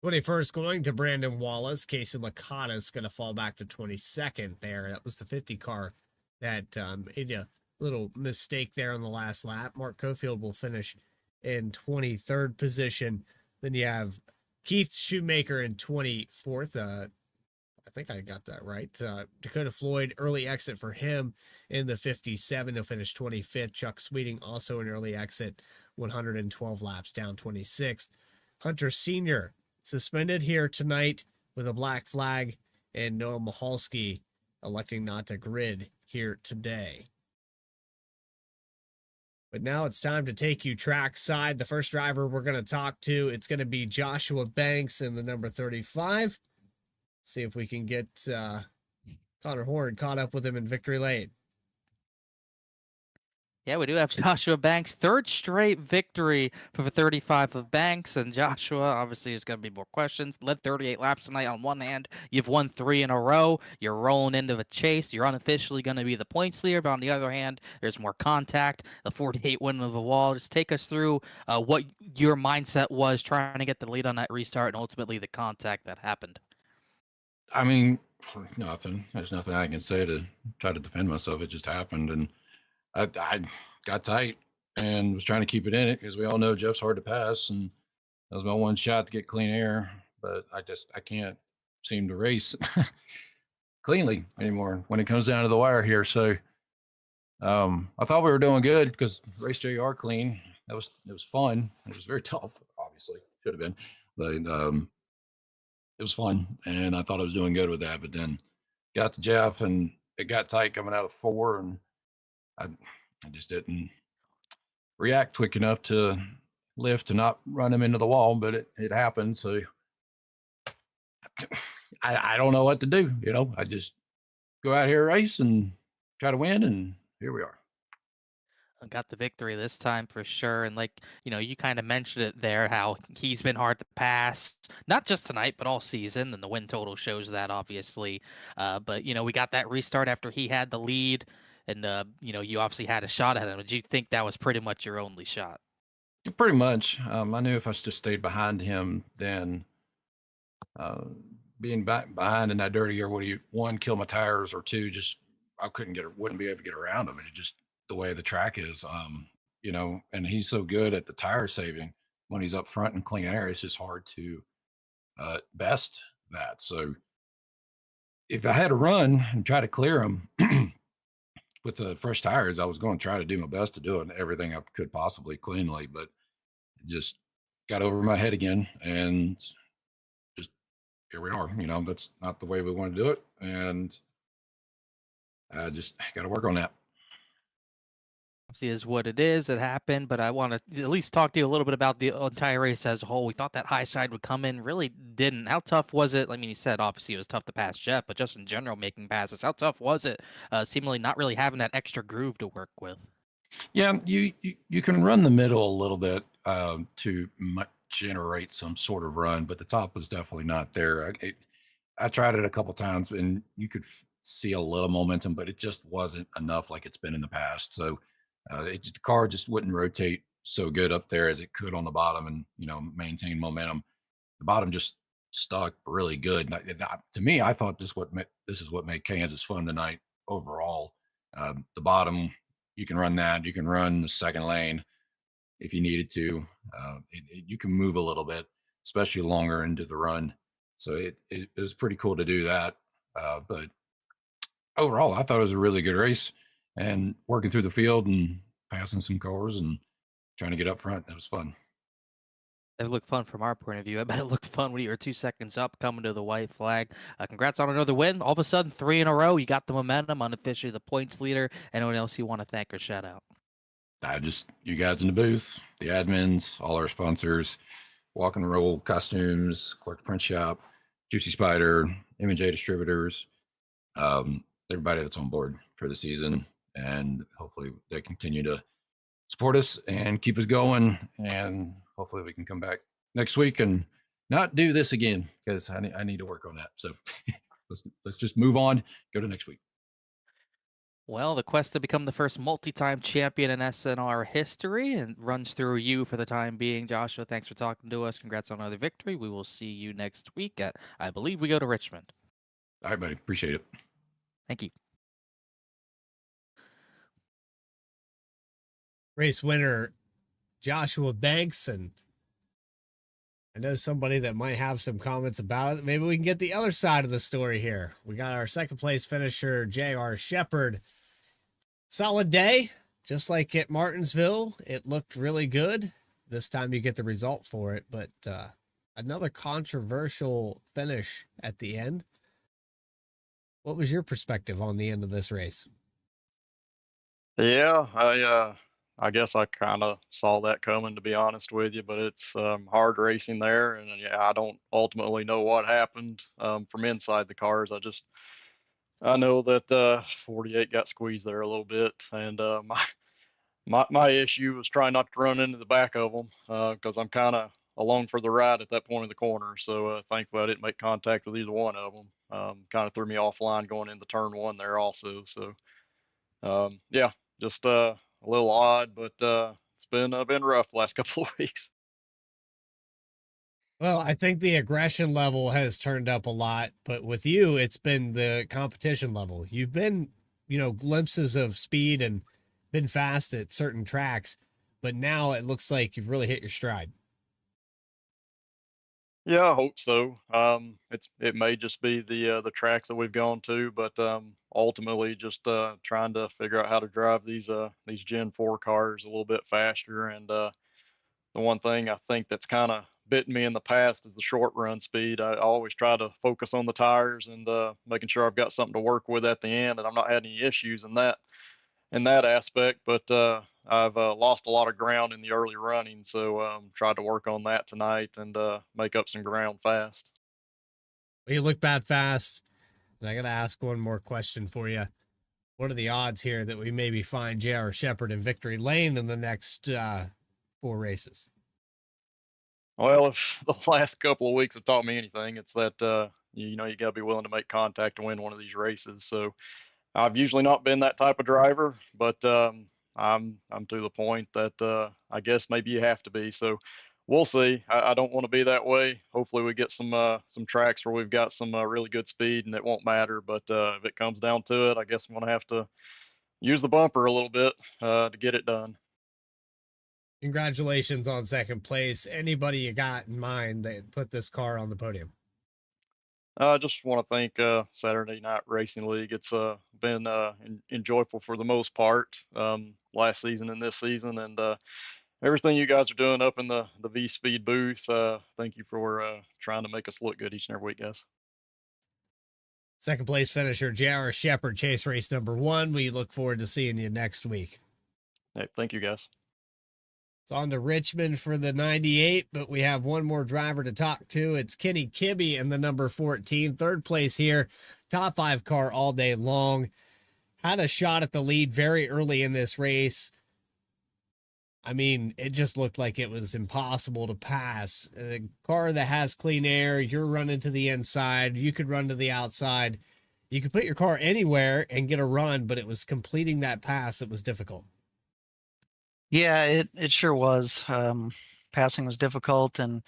21st going to Brandon Wallace. Casey Lakatos going to fall back to 22nd there. That was the 50 car that made a little mistake there on the last lap. Mark Cofield will finish in 23rd position. Then you have Keith Shoemaker in 24th. I think I got that right. Dakota Floyd, early exit for him in the 57. He'll finish 25th. Chuck Sweeting also an early exit, 112 laps down, 26th. Hunter Sr. suspended here tonight with a black flag, and Noah Michalski electing not to grid here today. But now it's time to take you trackside. The first driver we're going to talk to, it's going to be Joshua Banks in the number 35. See if we can get Connor Horn caught up with him in victory lane. Yeah, we do have Joshua Banks, third straight victory for the 35 of Banks. And Joshua, obviously, there's going to be more questions. Led 38 laps tonight on one hand. You've won 3 in a row. You're rolling into the chase. You're unofficially going to be the points leader. But on the other hand, there's more contact. The 48 win of the wall. Just take us through what your mindset was trying to get the lead on that restart and ultimately the contact that happened. I mean, nothing. There's nothing I can say to try to defend myself. It just happened. And I got tight and was trying to keep it in it because we all know Jeff's hard to pass, and that was my one shot to get clean air. But I can't seem to race cleanly anymore when it comes down to the wire here. So I thought we were doing good because race JR clean. It was fun. It was very tough, obviously. Should have been, but it was fun, and I thought I was doing good with that. But then got to Jeff, and it got tight coming out of 4, and I just didn't react quick enough to lift to not run him into the wall, but it happened. So I don't know what to do. I just go out here, race, and try to win, and here we are. Got the victory this time for sure. And you kind of mentioned it there, how he's been hard to pass, not just tonight, but all season. And the win total shows that, obviously. But we got that restart after he had the lead. And, you obviously had a shot at him. Did you think that was pretty much your only shot? Pretty much. I knew if I just stayed behind him, then being back behind in that dirty air, would he, 1, kill my tires, or 2, just I wouldn't be able to get around him. And it just the way the track is, and he's so good at the tire saving when he's up front in clean air. It's just hard to best that. So if I had to run and try to clear him, with the fresh tires, I was going to try to do my best to do it, everything I could possibly cleanly, but it just got over my head again, and just here we are. That's not the way we want to do it, and I just got to work on that. Obviously, is what it is. It happened, but I want to at least talk to you a little bit about the entire race as a whole. We thought that high side would come in, really didn't. How tough was it? I mean, you said obviously it was tough to pass Jeff, but just in general making passes, how tough was it? Seemingly not really having that extra groove to work with. Yeah, you can run the middle a little bit to generate some sort of run, but the top was definitely not there. I tried it a couple times, and you could see a little momentum, but it just wasn't enough like it's been in the past. So the car just wouldn't rotate so good up there as it could on the bottom, and maintain momentum. The bottom just stuck really good. And to me, I thought this is what made Kansas fun tonight overall. The bottom, you can run that. You can run the second lane if you needed to. You can move a little bit, especially longer into the run. So it was pretty cool to do that. But overall, I thought it was a really good race. And working through the field and passing some cars and trying to get up front, that was fun. It looked fun from our point of view. I bet it looked fun when you were 2 seconds up coming to the white flag. Congrats on another win. All of a sudden, 3 in a row. You got the momentum, unofficially the points leader. Anyone else you want to thank or shout out? You guys in the booth, the admins, all our sponsors, Walk and Roll Costumes, Clark Print Shop, Juicy Spider, M&J Distributors, everybody that's on board for the season. And hopefully they continue to support us and keep us going. And hopefully we can come back next week and not do this again, because I need to work on that. So let's just move on, go to next week. Well, the quest to become the first multi-time champion in SNR history and runs through you for the time being. Joshua, thanks for talking to us. Congrats on another victory. We will see you next week at, I believe we go to Richmond. All right, buddy. Appreciate it. Thank you. Race winner Joshua Banks, and I know somebody that might have some comments about it. Maybe we can get the other side of the story here. We got our second place finisher, J.R. Shepard. Solid day, just like at Martinsville. It looked really good. This time you get the result for it, but another controversial finish at the end. What was your perspective on the end of this race? Yeah, I guess I kind of saw that coming, to be honest with you, but it's hard racing there, and yeah, I don't ultimately know what happened from inside the cars. I know that 48 got squeezed there a little bit, and my issue was trying not to run into the back of them because I'm kind of along for the ride at that point in the corner. So thankfully I didn't make contact with either one of them. Kind of threw me offline going into turn one there also. So yeah, just a little odd, but it's been rough the last couple of weeks. Well, I think the aggression level has turned up a lot, but with you, it's been the competition level. You've been, glimpses of speed and been fast at certain tracks, but now it looks like you've really hit your stride. Yeah, I hope so. It may just be the tracks that we've gone to, but ultimately just trying to figure out how to drive these Gen 4 cars a little bit faster. And the one thing I think that's kind of bitten me in the past is the short run speed. I always try to focus on the tires and making sure I've got something to work with at the end, and I'm not had any issues in that aspect. But I've lost a lot of ground in the early running, so tried to work on that tonight and make up some ground fast. Well, you look bad fast, and I got to ask one more question for you. What are the odds here that we maybe find J.R. Shepard in victory lane in the next 4 races? Well, if the last couple of weeks have taught me anything, it's that you got to be willing to make contact to win one of these races. So I've usually not been that type of driver, but I'm to the point that I guess maybe you have to be. So we'll see. I don't want to be that way. Hopefully we get some tracks where we've got some really good speed and it won't matter. But if it comes down to it, I guess I'm going to have to use the bumper a little bit to get it done. Congratulations on second place. Anybody you got in mind that put this car on the podium? I just want to thank Saturday Night Racing League. It's been enjoyable for the most part last season and this season, and everything you guys are doing up in the VSPEED booth. Thank you for trying to make us look good each and every week, guys. Second place finisher J.R. Shepard, chase race number 1. We look forward to seeing you next week. Hey, thank you, guys. It's on to Richmond for the 98, but we have one more driver to talk to. It's Kenny Kibbe in the number 14. Third place here. Top 5 car all day long. Had a shot at the lead very early in this race. I mean, it just looked like it was impossible to pass. A car that has clean air, you're running to the inside. You could run to the outside. You could put your car anywhere and get a run, but it was completing that pass that was difficult. Yeah, it sure was. Passing was difficult, and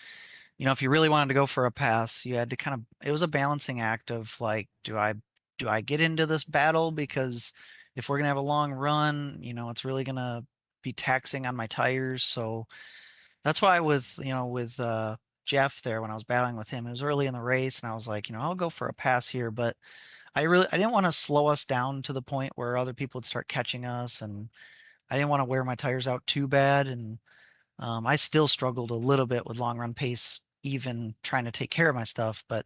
if you really wanted to go for a pass, you had to it was a balancing act of like, do I get into this battle, because if we're gonna have a long run, it's really gonna be taxing on my tires. So that's why with Jeff there, when I was battling with him, it was early in the race, and I was like, I'll go for a pass here, but I didn't want to slow us down to the point where other people would start catching us, and I didn't want to wear my tires out too bad. And I still struggled a little bit with long run pace, even trying to take care of my stuff. But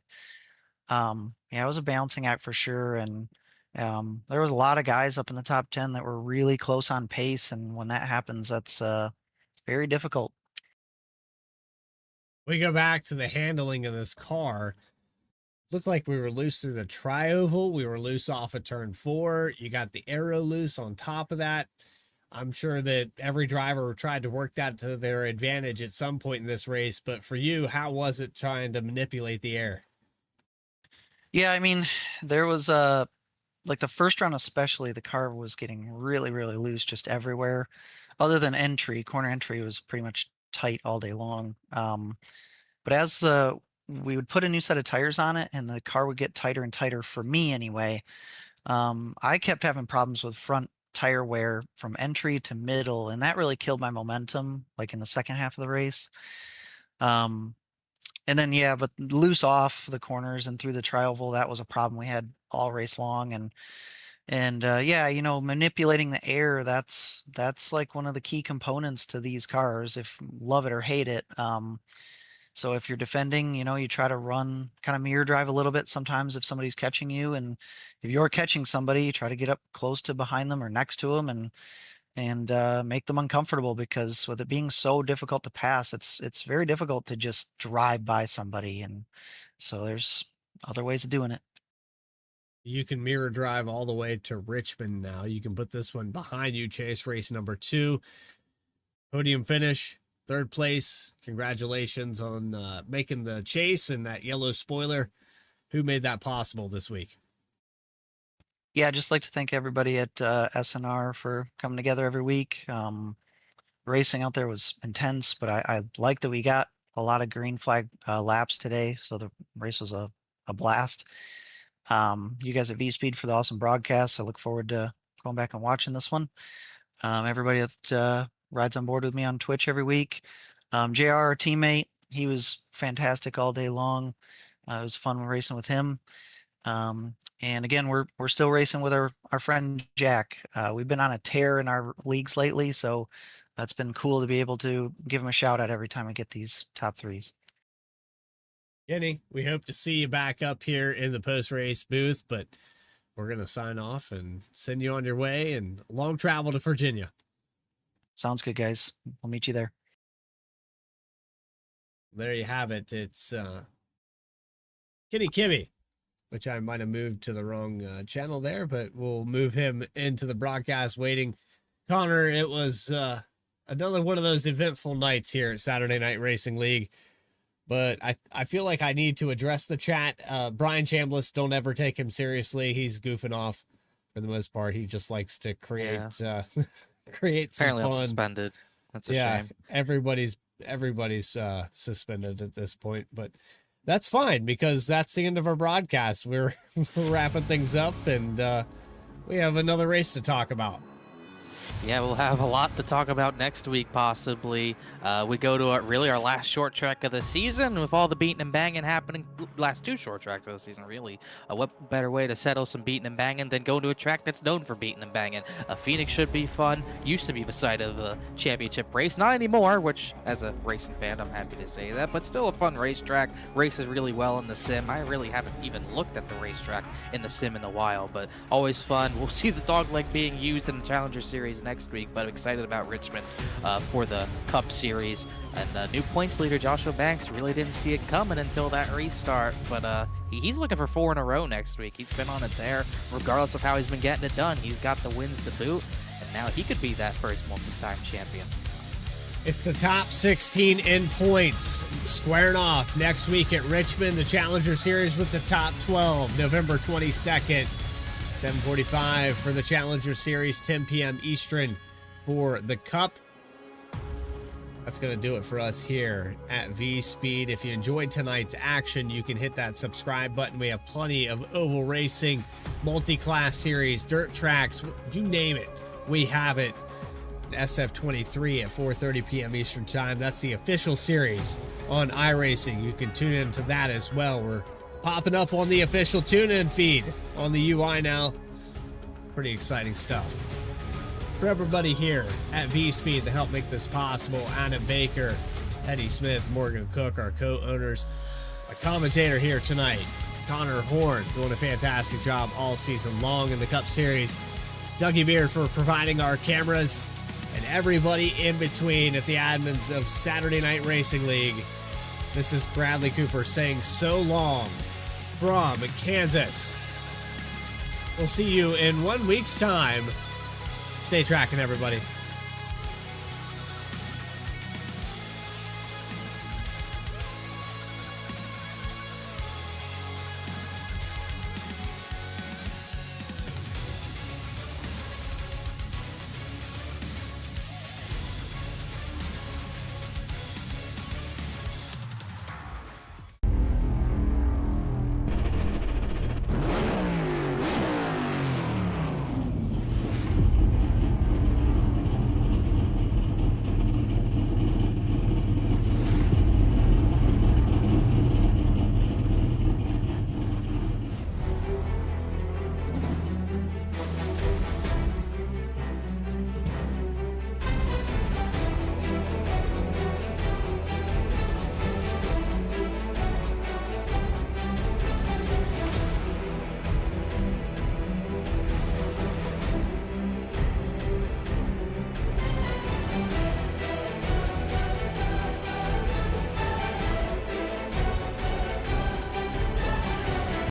yeah, it was a balancing act for sure. And there was a lot of guys up in the top 10 that were really close on pace. And when that happens, that's very difficult. We go back to the handling of this car. Looked like we were loose through the tri-oval. We were loose off of turn 4. You got the aero loose on top of that. I'm sure that every driver tried to work that to their advantage at some point in this race. But for you, how was it trying to manipulate the air? Yeah, I mean, there was like the first round especially, the car was getting really, really loose just everywhere. Other than entry, corner entry was pretty much tight all day long. But as we would put a new set of tires on it and the car would get tighter and tighter for me anyway, I kept having problems with front tire wear from entry to middle, and that really killed my momentum, like in the second half of the race. And then, yeah, but loose off the corners and through the tri-oval, that was a problem we had all race long. And yeah, you know, manipulating the air, that's like one of the key components to these cars, if love it or hate it. So if you're defending, you know, you try to run kind of mirror drive a little bit sometimes if somebody's catching you. And if you're catching somebody, you try to get up close to behind them or next to them and make them uncomfortable, because with it being so difficult to pass, it's very difficult to just drive by somebody. And so there's other ways of doing it. You can mirror drive all the way to Richmond now. You can put this one behind you, Chase, race number 2. Podium finish, 3rd place. Congratulations on making the chase and that yellow spoiler. Who made that possible this week? Yeah, I'd just like to thank everybody at SNR for coming together every week. Racing out there was intense, but I like that we got a lot of green flag laps today, so the race was a blast. You guys at VSPEED for the awesome broadcast. I look forward to going back and watching this one. Everybody that rides on board with me on Twitch every week. JR, our teammate, he was fantastic all day long. It was fun racing with him. And again, we're still racing with our friend Jack. We've been on a tear in our leagues lately, so that's been cool to be able to give him a shout out every time I get these top 3s. Kenny, we hope to see you back up here in the post-race booth, but we're going to sign off and send you on your way and long travel to Virginia. Sounds good, guys. We'll meet you there. There you have it. It's Kenny Kimmy, which I might have moved to the wrong channel there, but we'll move him into the broadcast waiting. Connor, it was another one of those eventful nights here at Saturday Night Racing League, but I feel like I need to address the chat. Brian Chambliss, don't ever take him seriously. He's goofing off for the most part. He just likes to create create some Apparently fun. I'm suspended. That's a shame. Everybody's suspended at this point, but that's fine because that's the end of our broadcast. We're wrapping things up, and we have another race to talk about. Yeah, we'll have a lot to talk about next week, possibly. We go to our last short track of the season with all the beating and banging happening. Last 2 short tracks of the season, really. What better way to settle some beating and banging than go to a track that's known for beating and banging? Phoenix should be fun. Used to be the site of the championship race. Not anymore, which, as a racing fan, I'm happy to say that. But still a fun racetrack. Races really well in the sim. I really haven't even looked at the racetrack in the sim in a while, but always fun. We'll see the dogleg being used in the Challenger Series next week, but I'm excited about Richmond for the Cup Series. And new points leader Joshua Banks really didn't see it coming until that restart, but he's looking for 4 in a row next week. He's been on a tear regardless of how he's been getting it done. He's got the wins to boot, and now he could be that first multi-time champion. It's the top 16 in points squaring off next week at Richmond, the Challenger Series with the top 12, November 22nd. 7:45 for the Challenger Series, 10 p.m. Eastern for the Cup. That's going to do it for us here at VSPEED. If you enjoyed tonight's action, you can hit that subscribe button. We have plenty of oval racing, multi-class series, dirt tracks, you name it. We have it. SF23 at 4:30 p.m. Eastern Time. That's the official series on iRacing. You can tune into that as well. We're popping up on the official tune-in feed on the UI now. Pretty exciting stuff. For everybody here at VSPEED to help make this possible, Anna Baker, Eddie Smith, Morgan Cook, our co-owners, a commentator here tonight, Connor Horn, doing a fantastic job all season long in the Cup Series, Dougie Beard for providing our cameras, and everybody in between at the admins of Saturday Night Racing League. This is Bradley Cooper saying so long from Kansas. We'll see you in 1 week's time. Stay tracking, everybody.